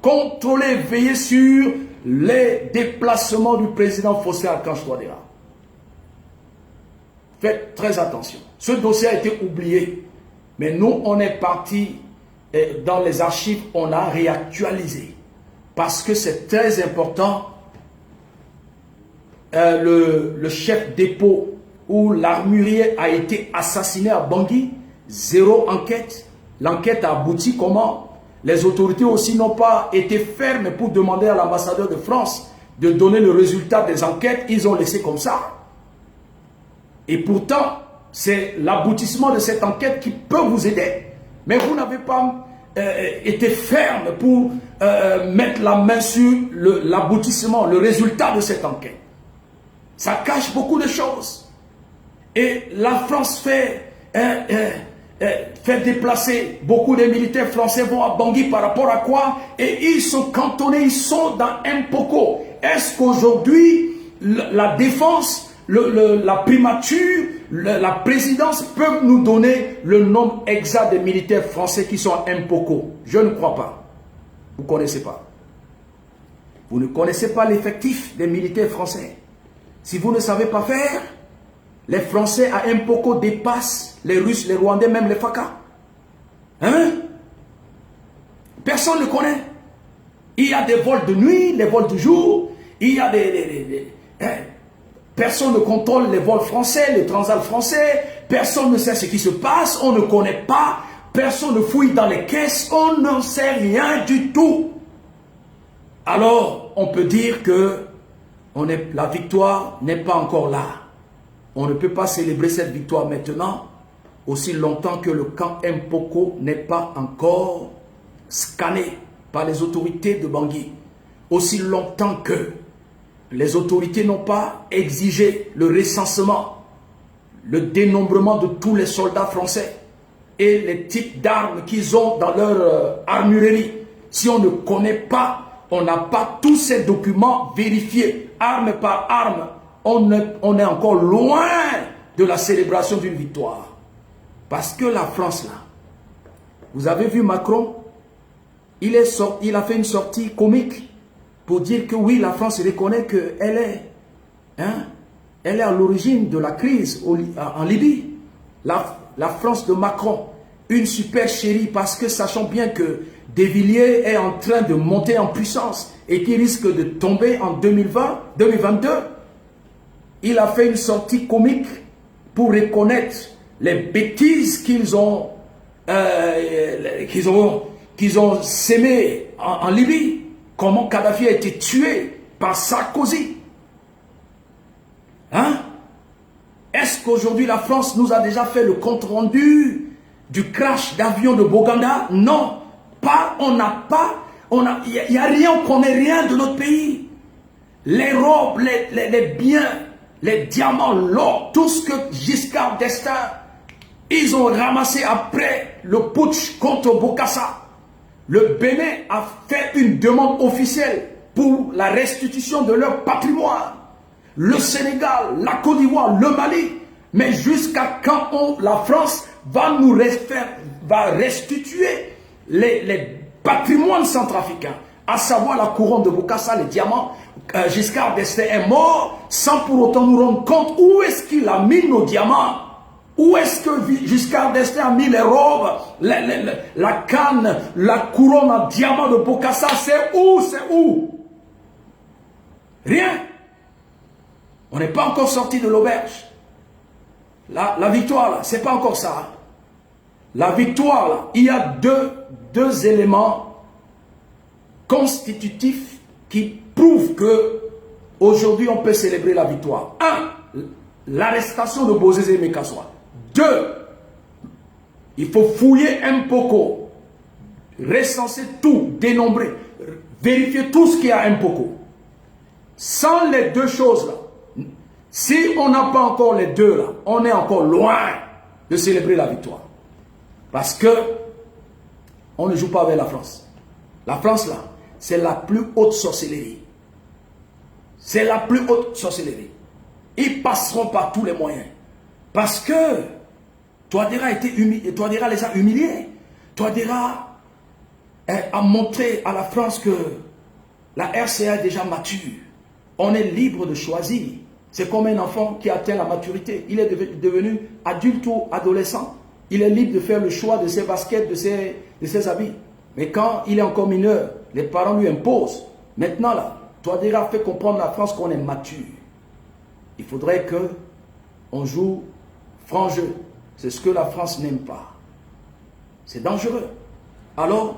contrôlez, veillez sur les déplacements du président Faustin Archange Touadéra. Faites très attention. Ce dossier a été oublié, mais nous, on est parti dans les archives, on a réactualisé. Parce que c'est très important, le chef dépôt où l'armurier a été assassiné à Bangui, 0 enquête. L'enquête a abouti comment? Les autorités aussi n'ont pas été fermes pour demander à l'ambassadeur de France de donner le résultat des enquêtes. Ils ont laissé comme ça. Et pourtant, c'est l'aboutissement de cette enquête qui peut vous aider. Mais vous n'avez pas été ferme pour mettre la main sur l'aboutissement, le résultat de cette enquête. Ça cache beaucoup de choses. Et la France fait déplacer beaucoup de militaires français vont à Bangui par rapport à quoi? Et ils sont cantonnés, ils sont dans Mpoko. Est-ce qu'aujourd'hui, la défense, la primature, la présidence peuvent nous donner le nombre exact des militaires français qui sont à Mpoko? Je ne crois pas. Vous ne connaissez pas. Vous ne connaissez pas l'effectif des militaires français. Si vous ne savez pas faire, les Français à Mpoko dépassent les Russes, les Rwandais, même les FACA. Hein? Personne ne connaît. Il y a des vols de nuit, des vols de jour. Il y a personne ne contrôle les vols français, les transats français. Personne ne sait ce qui se passe. On ne connaît pas. Personne ne fouille dans les caisses. On n'en sait rien du tout. Alors, on peut dire que la victoire n'est pas encore là. On ne peut pas célébrer cette victoire maintenant, aussi longtemps que le camp Mpoko n'est pas encore scanné par les autorités de Bangui. Aussi longtemps que les autorités n'ont pas exigé le recensement, le dénombrement de tous les soldats français et les types d'armes qu'ils ont dans leur armurerie. Si on ne connaît pas, on n'a pas tous ces documents vérifiés, arme par arme, on est encore loin de la célébration d'une victoire. Parce que la France, là, vous avez vu Macron, il a fait une sortie comique pour dire que oui, la France reconnaît qu'elle est à l'origine de la crise en Libye. La France de Macron, une super chérie, parce que sachant bien que De Villiers est en train de monter en puissance et qui risque de tomber en 2022, il a fait une sortie comique pour reconnaître les bêtises qu'ils ont sémées en Libye. Comment Kadhafi a été tué par Sarkozy. Hein? Est-ce qu'aujourd'hui la France nous a déjà fait le compte rendu du crash d'avion de Boganda? Non. Il n'y a rien, on ne connaît rien de notre pays. Les robes, les biens, les diamants, l'or, tout ce que Giscard d'Estaing, ils ont ramassé après le putsch contre Bokassa. Le Bénin a fait une demande officielle pour la restitution de leur patrimoine. Le Sénégal, la Côte d'Ivoire, le Mali. Mais jusqu'à quand la France va restituer les patrimoines centrafricains, à savoir la couronne de Bokassa, les diamants. Giscard d'Estaing est mort sans pour autant nous rendre compte où est-ce qu'il a mis nos diamants. Où est-ce que Giscard d'Estaing a mis les robes, la canne, la couronne en diamant de Bokassa? C'est où? Rien. On n'est pas encore sorti de l'auberge. La victoire, là, c'est pas encore ça. La victoire, là, il y a deux éléments constitutifs qui prouvent que aujourd'hui on peut célébrer la victoire. 1. L'arrestation de Bozizé Mekassoa. 2. Il faut fouiller Mpoko, recenser tout, dénombrer, vérifier tout ce qu'il y a à Mpoko. Sans les deux choses-là, si on n'a pas encore les deux là, on est encore loin de célébrer la victoire. Parce que on ne joue pas avec la France. La France là, c'est la plus haute sorcellerie. C'est la plus haute sorcellerie. Ils passeront par tous les moyens. Parce que Touadéra les a humiliés. Touadéra a montré à la France que la RCA est déjà mature. On est libre de choisir. C'est comme un enfant qui atteint la maturité. Il est devenu adulte ou adolescent. Il est libre de faire le choix de ses baskets, de ses habits. Mais quand il est encore mineur, les parents lui imposent. Maintenant là, Touadéra fait comprendre à la France qu'on est mature. Il faudrait qu'on joue franc jeu. C'est ce que la France n'aime pas. C'est dangereux. Alors,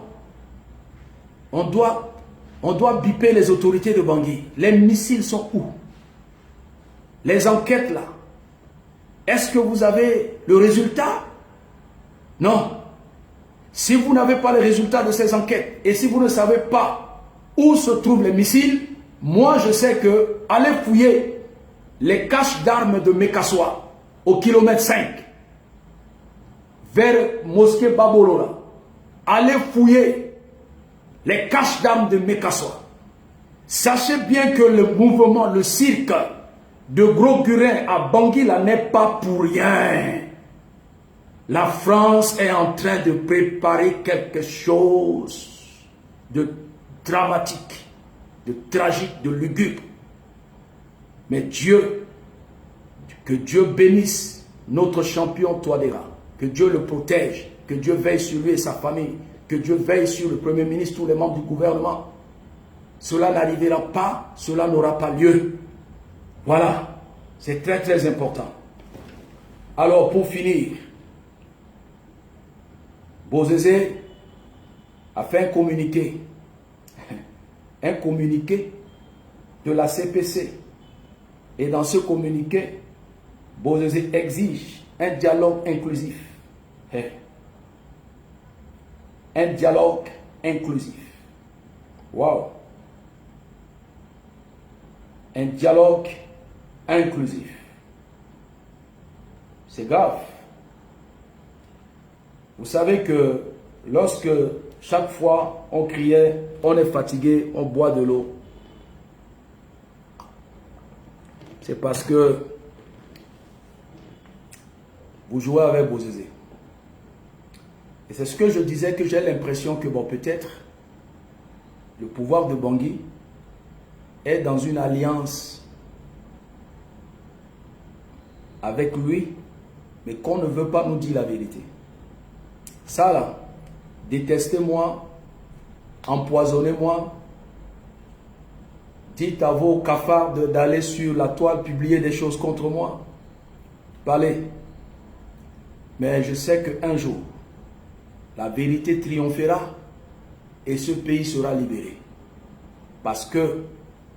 on doit biper les autorités de Bangui. Les missiles sont où? Les enquêtes là. Est-ce que vous avez le résultat? Non. Si vous n'avez pas le résultat de ces enquêtes et si vous ne savez pas où se trouvent les missiles, moi je sais que allez fouiller les caches d'armes de Mekassoa au kilomètre 5 vers Mosquée Babolola. Allez fouiller les caches d'armes de Mekassoa. Sachez bien que le mouvement, le cirque de Gros Gurin à Bangui n'est pas pour rien. La France est en train de préparer quelque chose de dramatique, de tragique, de lugubre. Mais que Dieu bénisse notre champion Touadéra, que Dieu le protège, que Dieu veille sur lui et sa famille, que Dieu veille sur le Premier ministre, tous les membres du gouvernement. cela n'arrivera pas, cela n'aura pas lieu. Voilà, c'est très très important. Alors pour finir, Bozézé a fait un communiqué de la CPC. Et dans ce communiqué, Bozézé exige un dialogue inclusif. Un dialogue inclusif. Waouh! Un dialogue inclusif. C'est grave. Vous savez que lorsque chaque fois on criait, on est fatigué, on boit de l'eau, c'est parce que vous jouez avec Bozézé. Et c'est ce que je disais, que j'ai l'impression que bon, peut-être le pouvoir de Bangui est dans une alliance avec lui, mais qu'on ne veut pas nous dire la vérité. Ça là, détestez-moi, empoisonnez-moi, dites à vos cafards d'aller sur la toile publier des choses contre moi, parlez. Mais je sais qu'un jour, la vérité triomphera et ce pays sera libéré. Parce que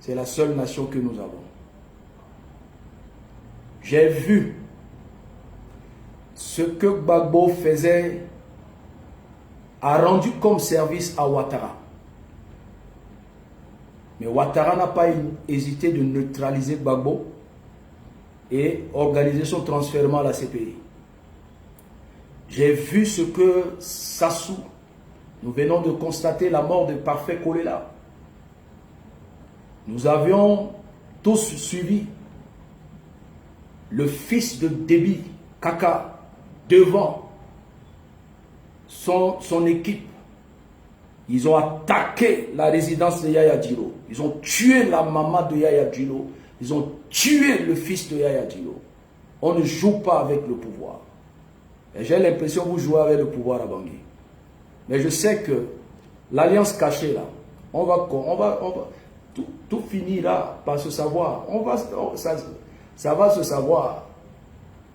c'est la seule nation que nous avons. J'ai vu ce que Gbagbo faisait, a rendu comme service à Ouattara. Mais Ouattara n'a pas hésité de neutraliser Gbagbo et organiser son transfert à la CPI. J'ai vu ce que Sassou, nous venons de constater la mort de Parfait Kolela. Nous avions tous suivi le fils de Déby, Kaka, devant son équipe. Ils ont attaqué la résidence de Yaya Djilo. Ils ont tué la maman de Yaya Djilo. Ils ont tué le fils de Yaya Djilo. On ne joue pas avec le pouvoir. Et j'ai l'impression que vous jouez avec le pouvoir à Bangui. Mais je sais que l'alliance cachée là, tout finira par se savoir. Ça va se savoir.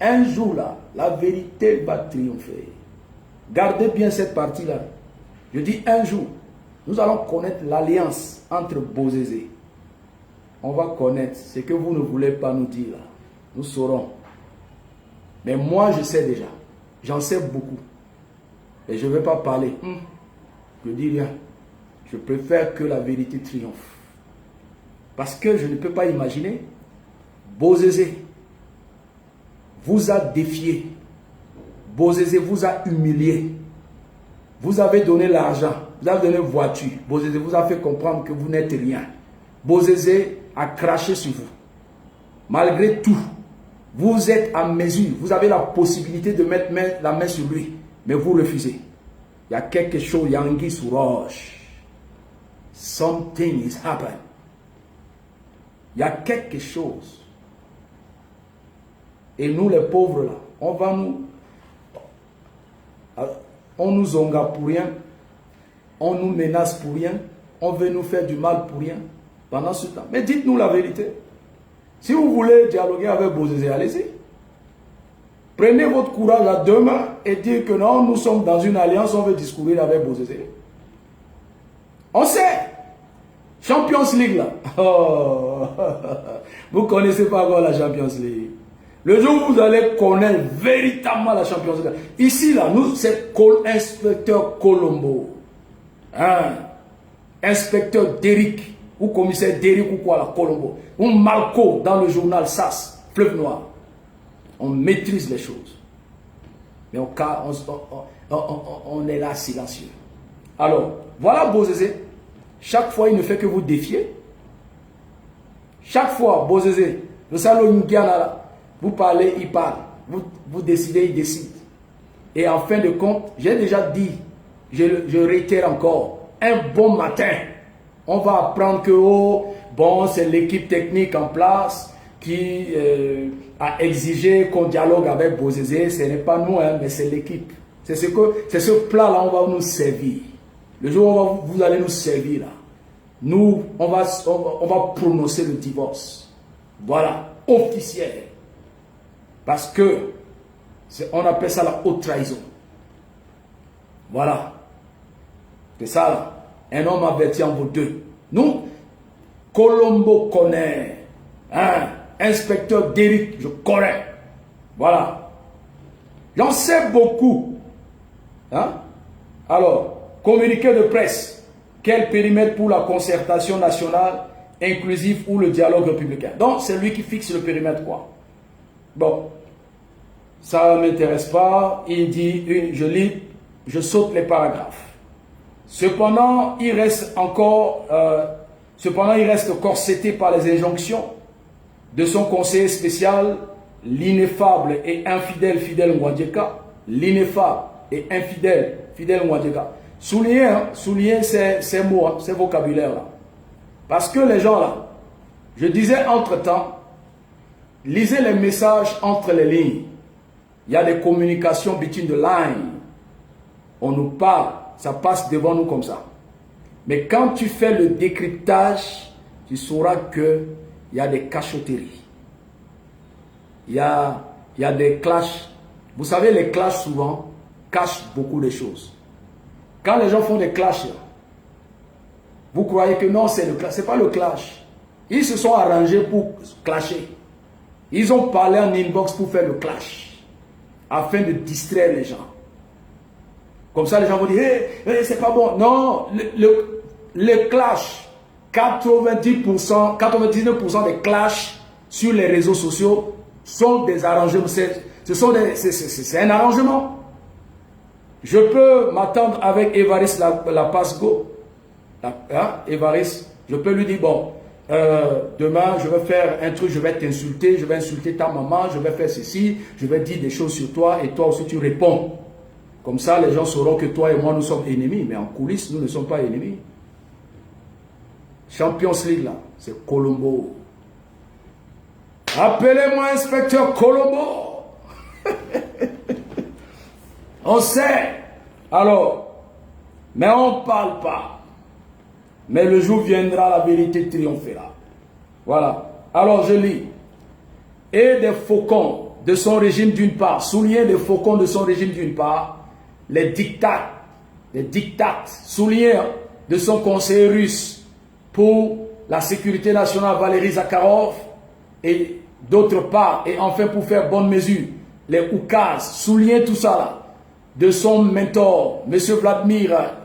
Un jour là, la vérité va triompher. Gardez bien cette partie là. Je dis un jour, nous allons connaître l'alliance entre Bozézé. On va connaître ce que vous ne voulez pas nous dire là. Nous saurons. Mais moi je sais déjà. J'en sais beaucoup. Et je ne vais pas parler. Je dis rien. Je préfère que la vérité triomphe. Parce que je ne peux pas imaginer. Bozézé vous a défié. Bozézé vous a humilié. Vous avez donné l'argent. Vous avez donné une voiture. Bozézé vous a fait comprendre que vous n'êtes rien. Bozézé a craché sur vous. Malgré tout, vous êtes à mesure. Vous avez la possibilité de mettre la main sur lui. Mais vous refusez. Il y a quelque chose, il y a anguille sous roche. Something is happening. Il y a quelque chose. Et nous les pauvres là, on nous onga pour rien. On nous menace pour rien. On veut nous faire du mal pour rien. Pendant ce temps. Mais dites-nous la vérité. Si vous voulez dialoguer avec Bozézé, allez-y. Prenez votre courage à deux mains et dites que non, nous sommes dans une alliance, on veut discourir avec Bozézé. On sait. Champions League là. Oh. Vous ne connaissez pas encore la Champions League. Le jour où vous allez connaître véritablement la Champions League. Ici là, nous c'est inspecteur Colombo. Hein? Inspecteur Derrick. Ou commissaire Derrick ou quoi là, Colombo. Ou Malco dans le journal SAS, Fleuve Noir. On maîtrise les choses. Mais au cas, on est là silencieux. Alors, voilà Bozézé. Chaque fois, il ne fait que vous défier. Chaque fois, Bozézé, le salon Nguiana, vous parlez, il parle. Vous décidez, il décide. Et en fin de compte, j'ai déjà dit, je réitère encore, un bon matin, on va apprendre que, oh, bon, c'est l'équipe technique en place qui a exigé qu'on dialogue avec Bozézé. Ce n'est pas nous, hein, mais c'est l'équipe. C'est ce plat-là, on va nous servir. Le jour où vous allez nous servir, là, nous, on va prononcer le divorce. Voilà, officiel. Parce que, on appelle ça la haute trahison. Voilà. C'est ça, là. Un homme averti en vaut deux. Nous, Colombo connaît. Hein? Inspecteur Derrick, je connais. Voilà. J'en sais beaucoup. Hein? Alors, communiqué de presse. Quel périmètre pour la concertation nationale inclusive ou le dialogue républicain? Donc, c'est lui qui fixe le périmètre, quoi. Bon. Ça ne m'intéresse pas. Il dit, je lis, je saute les paragraphes. Cependant, il reste corseté par les injonctions de son conseiller spécial, l'ineffable et infidèle Fidèle Nwadjeka. L'ineffable et infidèle Fidèle Nwadjeka. Soulignez ces mots, hein, ces vocabulaires-là. Parce que les gens là, je disais entre-temps, lisez les messages entre les lignes. Il y a des communications between the lines. On nous parle, ça passe devant nous comme ça. Mais quand tu fais le décryptage, tu sauras qu'il y a des cachotteries. Il y a des clashs. Vous savez, les clashs souvent cachent beaucoup de choses. Quand les gens font des clashs, vous croyez que non, c'est le clash. Ce n'est pas le clash. Ils se sont arrangés pour clasher. Ils ont parlé en inbox pour faire le clash, afin de distraire les gens. Comme ça, les gens vont dire, hey, c'est pas bon. Non, le clash, 99% des clashs sur les réseaux sociaux sont des arrangements. C'est un arrangement. Je peux m'attendre avec Évariste la Pasgo. Évariste, je peux lui dire, bon, demain, je vais faire un truc, je vais t'insulter, je vais insulter ta maman, je vais faire ceci, je vais dire des choses sur toi et toi aussi tu réponds. Comme ça, les gens sauront que toi et moi, nous sommes ennemis. Mais en coulisses, nous ne sommes pas ennemis. Champions League, là, c'est Colombo. Appelez-moi inspecteur Colombo. On sait. Alors, mais on ne parle pas. Mais le jour viendra, la vérité triomphera. Voilà. Alors, je lis. Et des faucons de son régime d'une part, soulignez des faucons de son régime d'une part, les dictats, soulignés de son conseiller russe pour la sécurité nationale Valéry Zakharov, et d'autre part, et enfin pour faire bonne mesure, les oukazes, soulignez tout ça là, de son mentor, M. Vladimir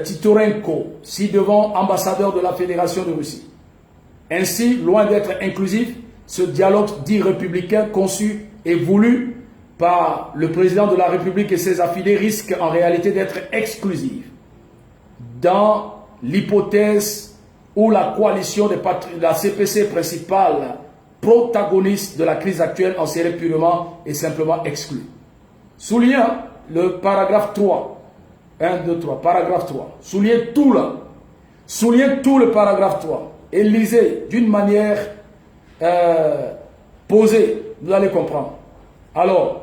Titorenko, ci-devant ambassadeur de la Fédération de Russie. Ainsi, loin d'être inclusif, ce dialogue dit républicain conçu et voulu par le président de la République et ses affidés risque en réalité d'être exclusif. Dans l'hypothèse où la coalition de la CPC principale protagoniste de la crise actuelle en serait purement et simplement exclue. Soulignez le paragraphe 3. 1, 2, 3. Paragraphe 3. Soulignez tout là. Soulignez tout le paragraphe 3. Et lisez d'une manière posée. Vous allez comprendre. Alors,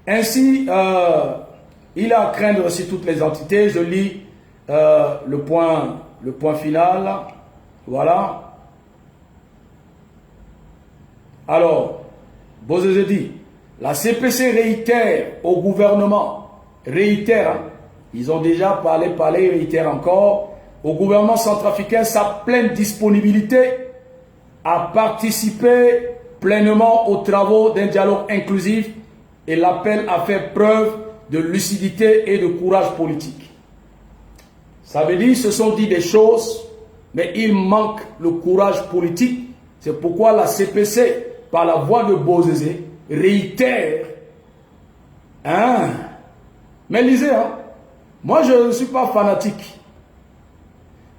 ainsi, il a à craindre aussi toutes les entités. Je lis le point final. Voilà. Alors, Bozé dit, la CPC réitère au gouvernement, ils ont déjà parlé, réitère encore, au gouvernement centrafricain sa pleine disponibilité à participer pleinement aux travaux d'un dialogue inclusif et l'appel à faire preuve de lucidité et de courage politique. Ça veut dire, ce sont dit des choses, mais il manque le courage politique. C'est pourquoi la CPC, par la voix de Bozé, réitère. Hein? Mais lisez, hein? Moi je ne suis pas fanatique.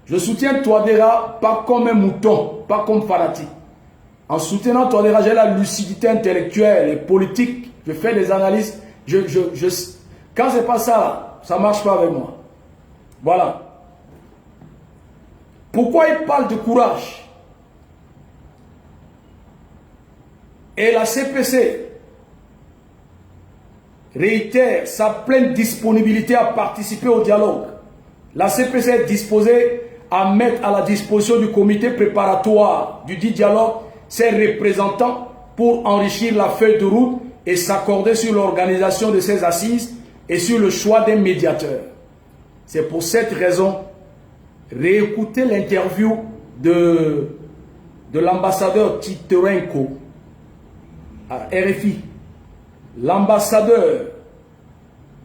Je soutiens Touadéra pas comme un mouton, pas comme fanatique. En soutenant Touadéra, j'ai la lucidité intellectuelle et politique. Je fais des analyses. Quand c'est pas ça, ça ne marche pas avec moi. Voilà. Pourquoi il parle de courage? Et la CPC réitère sa pleine disponibilité à participer au dialogue. La CPC est disposée à mettre à la disposition du comité préparatoire du dit dialogue ses représentants pour enrichir la feuille de route et s'accorder sur l'organisation de ces assises et sur le choix des médiateurs. C'est pour cette raison, réécoutez l'interview de l'ambassadeur Titerenko à RFI. L'ambassadeur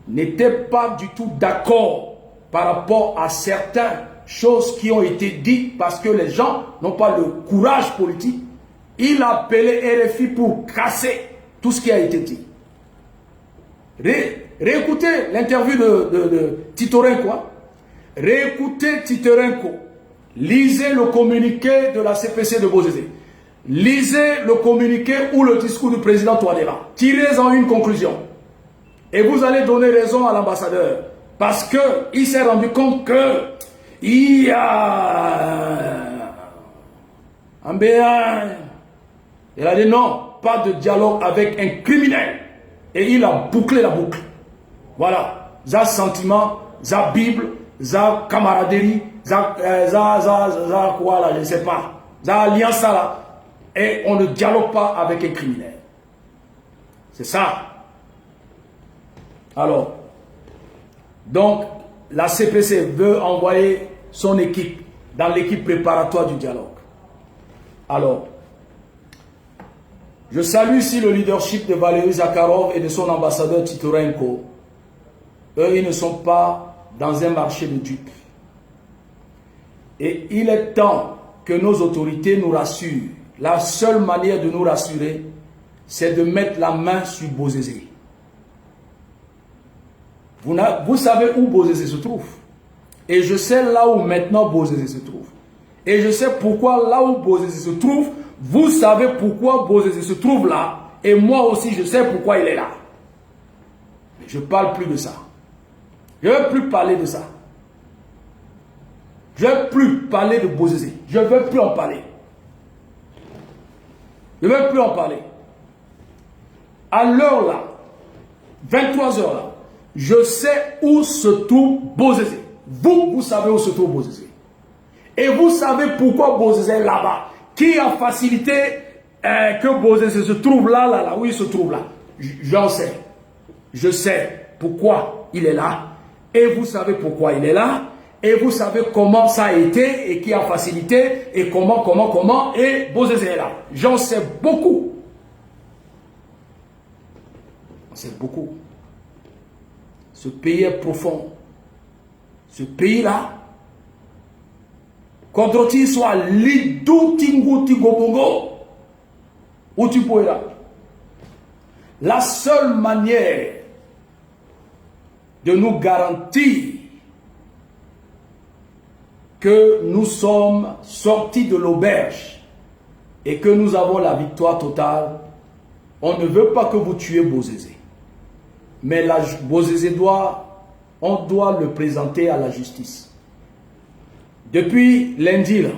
n'était pas du tout d'accord par rapport à certaines choses qui ont été dites parce que les gens n'ont pas le courage politique. Il a appelé RFI pour casser tout ce qui a été dit. Réécoutez l'interview de Titerenko. Réécoutez Titerenko. Lisez le communiqué de la CPC de Bozézé. Lisez le communiqué ou le discours du président Touadéra. Tirez-en une conclusion. Et vous allez donner raison à l'ambassadeur. Parce qu'il s'est rendu compte que il y a un béin. Il a dit non, pas de dialogue avec un criminel. Et il a bouclé la boucle. Voilà. Ça sentiment, ça Bible, ça camaraderie, ça quoi là, je ne sais pas. Ça alliance là. Et on ne dialogue pas avec un criminel. C'est ça. Alors, donc, la CPC veut envoyer son équipe dans l'équipe préparatoire du dialogue. Alors, je salue ici le leadership de Valéry Zakharov et de son ambassadeur Titerenko. Eux, ils ne sont pas dans un marché de dupes. Et il est temps que nos autorités nous rassurent. La seule manière de nous rassurer, c'est de mettre la main sur Bozézé. Vous savez où Bozézé se trouve. Et je sais là où maintenant Bozézé se trouve. Et je sais pourquoi là où Bozézé se trouve, vous savez pourquoi Bozézé se trouve là. Et moi aussi, je sais pourquoi il est là. Mais je ne parle plus de ça. Je ne veux plus parler de ça. Je ne veux plus parler de Bozézé. Je ne veux plus en parler. Je ne veux plus en parler. À l'heure là, 23 heures là, je sais où se trouve Bozézé. Vous savez où se trouve Bozézé. Et vous savez pourquoi Bozézé est là-bas. Qui a facilité que Bozézé se trouve là, où il se trouve là. J'en sais. Je sais pourquoi il est là. Et vous savez pourquoi il est là. Et vous savez comment ça a été et qui a facilité et comment. Et Bozézé est là. J'en sais beaucoup. J'en sais beaucoup. Ce pays est profond. Ce pays-là, contre qui soit l'idou tingu tigobongo, où tu peux là. La seule manière de nous garantir que nous sommes sortis de l'auberge et que nous avons la victoire totale, on ne veut pas que vous tuiez Bozézé. Mais Bozézé on doit le présenter à la justice. Depuis lundi, là,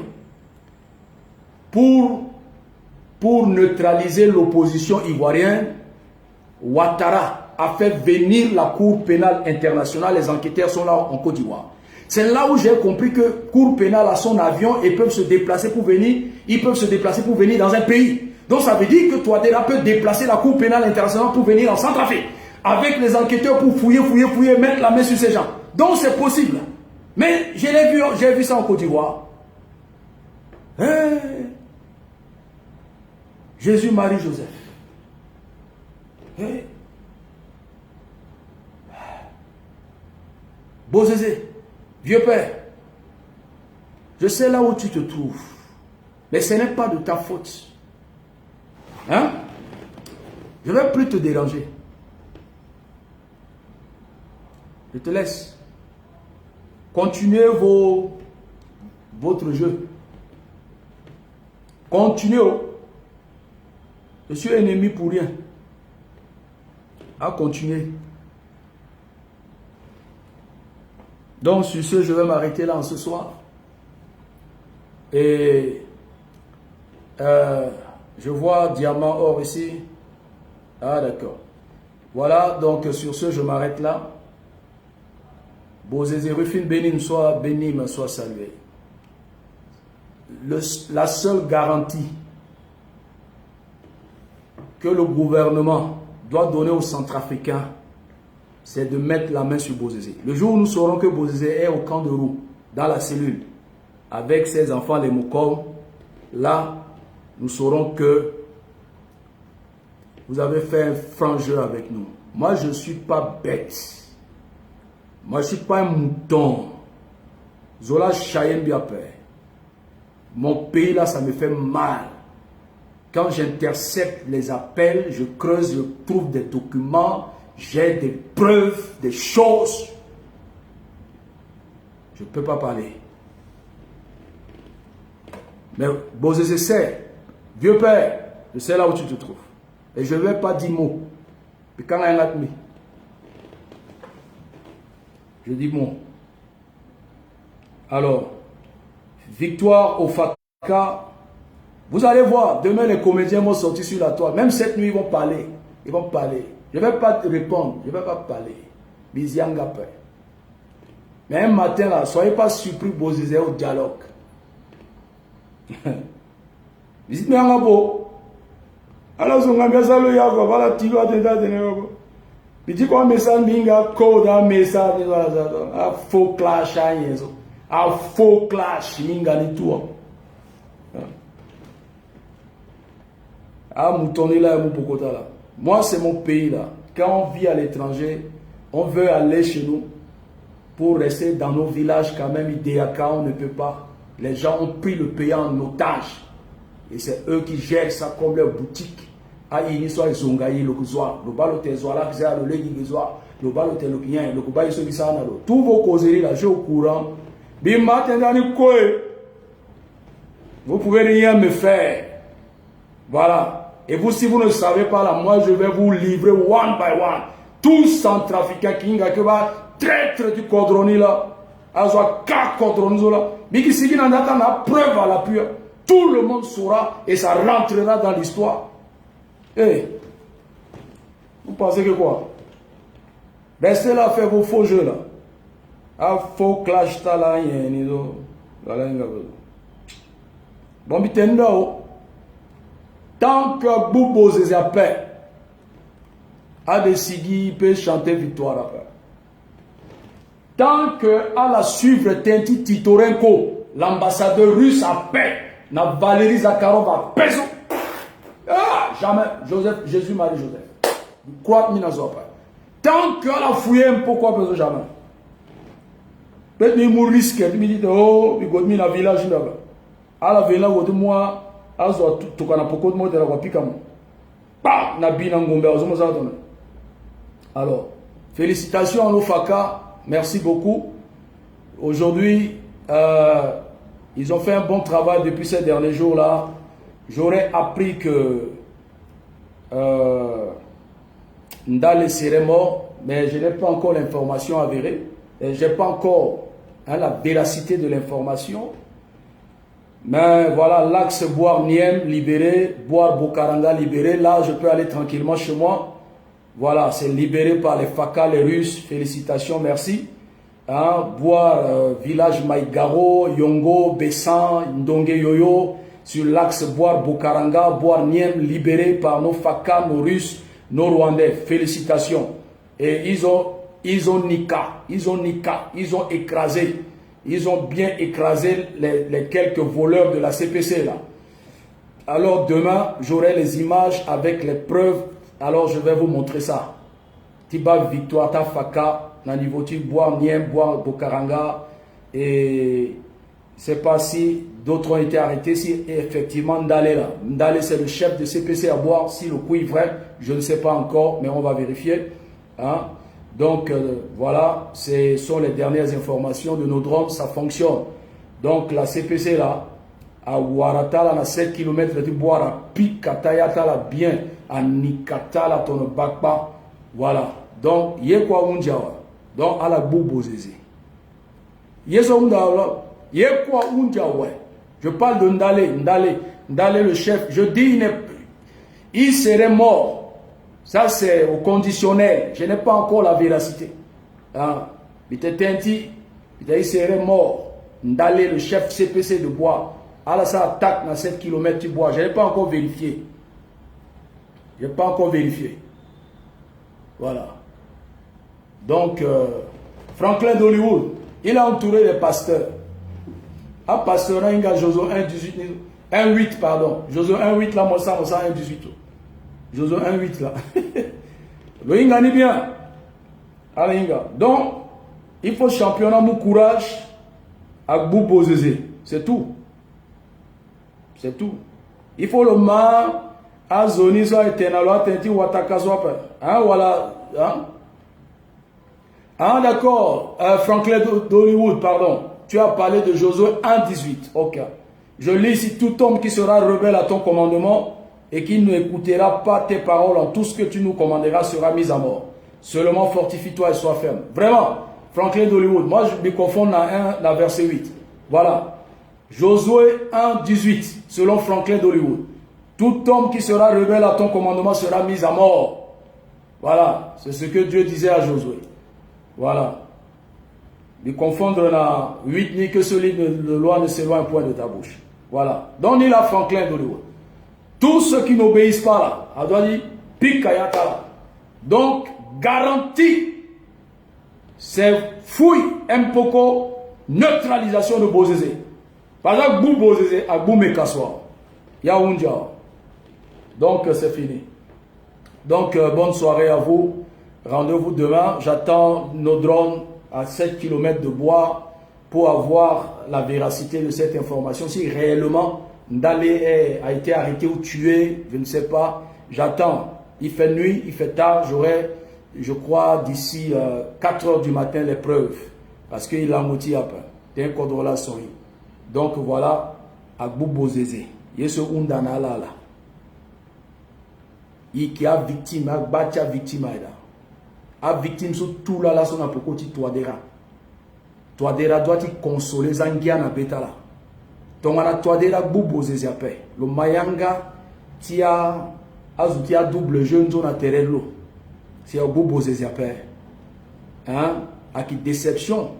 pour neutraliser l'opposition ivoirienne, Ouattara a fait venir la Cour pénale internationale. Les enquêteurs sont là en Côte d'Ivoire. C'est là où j'ai compris que Cour pénale a son avion et peuvent se déplacer pour venir. Ils peuvent se déplacer pour venir dans un pays. Donc ça veut dire que Touadéra peut déplacer la Cour pénale internationale pour venir en Centrafrique. Avec les enquêteurs pour fouiller, mettre la main sur ces gens. Donc c'est possible. Mais j'ai vu ça en Côte d'Ivoire. Jésus, Marie, Joseph. Bozézé, vieux père, je sais là où tu te trouves. Mais ce n'est pas de ta faute. Hein? Je ne vais plus te déranger. Je te laisse. Continuez votre jeu. Continuez. Je suis ennemi pour rien. À continuer. Donc sur ce, je vais m'arrêter là en ce soir. Et je vois diamant or ici. Ah d'accord. Voilà, donc sur ce, je m'arrête là. Bozézé Rufine Bénim soit béni, soit salué. la seule garantie que le gouvernement doit donner aux Centrafricains, c'est de mettre la main sur Bozizé. Le jour où nous saurons que Bozizé est au camp de Roux, dans la cellule, avec ses enfants, les Moukom, là, nous saurons que vous avez fait un franc jeu avec nous. Moi, je ne suis pas bête. Moi, je ne suis pas un mouton. Zola Chayenne Biapé. Mon pays, là, ça me fait mal. Quand j'intercepte les appels, je creuse, je trouve des documents, j'ai des preuves, des choses. Je ne peux pas parler. Mais Bozizé sait, vieux père, je sais là où tu te trouves. Et je ne vais pas dire mot. Puis quand il y a je dis mot. Alors, victoire au FACA. Vous allez voir, demain les comédiens vont sortir sur la toile. Même cette nuit, ils vont parler. Ils vont parler. Je ne vais pas te répondre. Je ne vais pas parler. Biziangapé. Mais un matin, là, soyez pas surpris, Bozizé au dialogue. Visite moi un beau. Alors, on a mis ça le yago. Voilà, tu dois te donner. Il dit qu'on met ça, minga, code, un message, un faux clash, un faux clash, minga, ni tout. Ah, moutonner là, moupokota là. Moi, c'est mon pays là. Quand on vit à l'étranger, on veut aller chez nous pour rester dans nos villages quand même. Idéaka, on ne peut pas. Les gens ont pris le pays en otage. Et c'est eux qui gèrent ça comme leur boutique. Ah, il soit zongaï, le kouzoa, le balo tezoa, là, qui le légui besoin, le balo telopien, le koubaï so bisana. Tous vos causeries là, je au courant. Bima tendani koe. Vous pouvez rien me faire. Voilà. Et vous, si vous ne savez pas là, moi je vais vous livrer one by one. Tous Centrafricains qui ont traître du cordonnier là. Alors, 4 cordonniers là. Mais qui s'y n'a pas preuve à l'appui. Tout le monde saura et ça rentrera dans l'histoire. Eh, vous pensez que quoi? Restez là, faites vos faux jeux là. Ah, faux clash là, bon, bitendo. Tant que Boubou Zézapé a décidé, il peut chanter victoire après. Tant que à la suivre Tenti Titorenko, l'ambassadeur russe à paix, n'a Valérie Zakharov à peso. Ah, jamais. Joseph, Jésus, Marie, Joseph. Quoi que nous pas. Tant qu'elle a fouillé un peu, quoi besoin jamais. Peut-être qu'il me risque, il me dit, oh, il y a un village là-bas. À la villa, il y a moi. Alors, félicitations à nos FACA, merci beaucoup. Aujourd'hui, ils ont fait un bon travail depuis ces derniers jours-là. J'aurais appris que Ndale serait mort, mais je n'ai pas encore l'information avérée. Je n'ai pas encore la véracité de l'information. Mais voilà, l'axe Boire-Niem libéré, Boire-Bokaranga libéré. Là, je peux aller tranquillement chez moi. Voilà, c'est libéré par les FACA, les Russes. Félicitations, merci. Hein, village Maïgaro, Yongo, Bessan, Ndonge Yoyo. Sur l'axe Boire-Bokaranga, Boire-Niem libéré par nos FACA, nos Russes, nos Rwandais. Félicitations. Et ils ont écrasé. Ils ont bien écrasé les quelques voleurs de la CPC là. Alors demain, j'aurai les images avec les preuves. Alors je vais vous montrer ça. Tiba Victoire Tafaka, Nanivoti, Bois Niem, Bois Bokaranga. Et je ne sais pas si d'autres ont été arrêtés, si effectivement Ndale là. Ndale c'est le chef de CPC à Bois. Si le coup est vrai, je ne sais pas encore, mais on va vérifier. Hein? Donc voilà, ce sont les dernières informations de nos drones, ça fonctionne. Donc la CPC là, à Ouarata, là, à 7 km de Boara, Pikatayata là, bien, à Nikata là, ton bakpa. Voilà. Donc, il y a quoi Undiawa. Donc, à la Boubozézé. Il y a quoi Undiawa. Je parle de Ndale le chef. Je dis, il serait mort. Ça, c'est au conditionnel. Je n'ai pas encore la véracité. Il serait mort. Ndale, le chef CPC de Bois. Alors ça attaque dans 7 km tu bois. Je n'ai pas encore vérifié. Je n'ai pas encore vérifié. Voilà. Donc, Franklin d'Hollywood, il a entouré les pasteurs. Un pasteur, il a Josué 1,8, pardon. Josué 1,8 là, moi ça 1,18. Josué 1,8 là. Le Inga ni bien. Allez, donc, il faut championnat, mon courage, à Boubo Zézé. C'est tout. C'est tout. Il faut le mal à Zoni, soit éternel, à Tenti, ou à Takazwap. Hein, voilà. Hein? Ah, d'accord. Franklin d'Hollywood, pardon. Tu as parlé de Josué 1,18. Ok. Je lis ici: tout homme qui sera rebelle à ton commandement et qui n'écoutera pas tes paroles en tout ce que tu nous commanderas sera mis à mort. Seulement fortifie-toi et sois ferme. Vraiment, Franklin d'Hollywood. Moi, je me confonds dans verset 8. Voilà. Josué 1,18. Selon Franklin d'Hollywood. Tout homme qui sera rebelle à ton commandement sera mis à mort. Voilà. C'est ce que Dieu disait à Josué. Voilà. De confondre la 8 ni que celui de loi ne s'éloigne point de ta bouche. Voilà. Donc, il a Franklin d'Hollywood. Tous ceux qui n'obéissent pas là, on doit dire Pikayata. Donc, garantie, c'est fouille, un peu neutralisation de Bozézé. Par exemple, Bou Bozézé à Bou Mekaswa. Yaoundja. Donc, c'est fini. Donc, bonne soirée à vous. Rendez-vous demain. J'attends nos drones à 7 km de bois pour avoir la véracité de cette information. Si réellement Ndalé a été arrêté ou tué, je ne sais pas. J'attends. Il fait nuit, il fait tard. J'aurai, je crois, d'ici 4 heures du matin les preuves. Parce qu'il a mouti après. C'est un code de relation. Donc voilà, Agbou Bozézé. Il y a ce Undana là. Il qui a victime, a battu victime. A victime sur tout là, son apokoti toadera. Toadera doit y consoler Zangia na betala. Tongana toadera Bubo Zéziapé. Le Mayanga tia azutia double jeune zone à terrello. C'est un Bubo Zéziapé. Hein? A qui déception.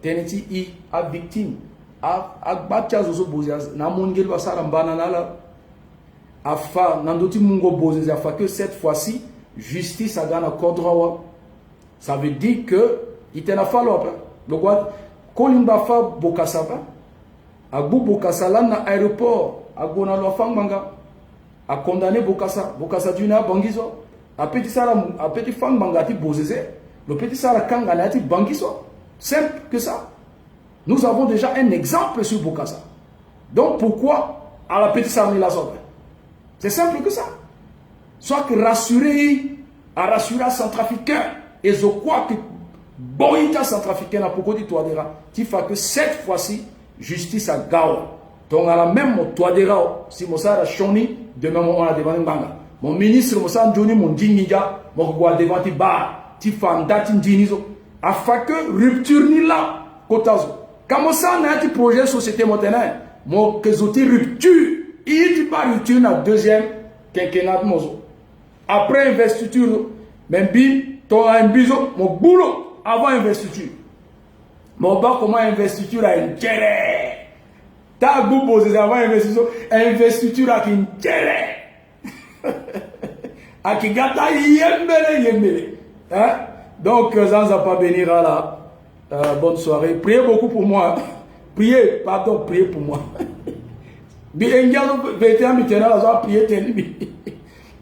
Teneti i a victime. A batcha zozo bozias. Na mongel basara banana la. Afa nandoti mungo bozezia fa que cette fois-ci justice a gana kodra. Ça veut dire que il t'en a fallu après. Donc kolimba fa bokasaba. Agbu bokasala na aéroport. Agona lo fangmanga. A condamné bokasa. Bokasa duna bangizo. A petit fangmanga ti bozeze. Le petit sara kanga na ti bangizo. Simple que ça. Nous avons déjà un exemple sur Bokassa. Donc pourquoi à la petite sara la sorte? C'est simple que ça. Soit que rassurer, à rassurer centrafricain. Et je crois que Boïta centrafricain n'a pas dit toadera. Tu fais que cette fois-ci, justice à Gawa. Donc à la même toadera, si Mossa a choni, demain on a demandé Banga. Mon ministre Mossa Johnny, mon djinija, mon roi devant Tiba, Tifan Datin Djinizo. Afin que rupture ni là, Kotazo. Comme ça, on a un projet société monténaire. Mon kezoti rupture. Il dit pas rupture dans le deuxième quinquennat Mozo. Après investiture, même bi, ton un biseau, mon boulot avant investiture. Mon bas comment investiture a une télé. T'as goût posé avant investiture a une télé. A qui gata yembele. Hein? Donc, ça ne pas bénir à la bonne soirée. Priez beaucoup pour moi. Priez pour moi.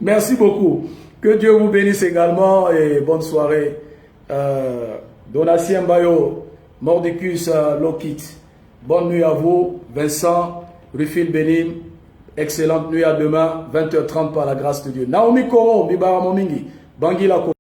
Merci beaucoup. Que Dieu vous bénisse également et bonne soirée. Donatien Bayo, Mordecus Lokit. Bonne nuit à vous. Vincent, Rufil Benim. Excellente nuit à demain, 20h30 par la grâce de Dieu. Naomi Koro, Bibara Momingi, Bangila Koro.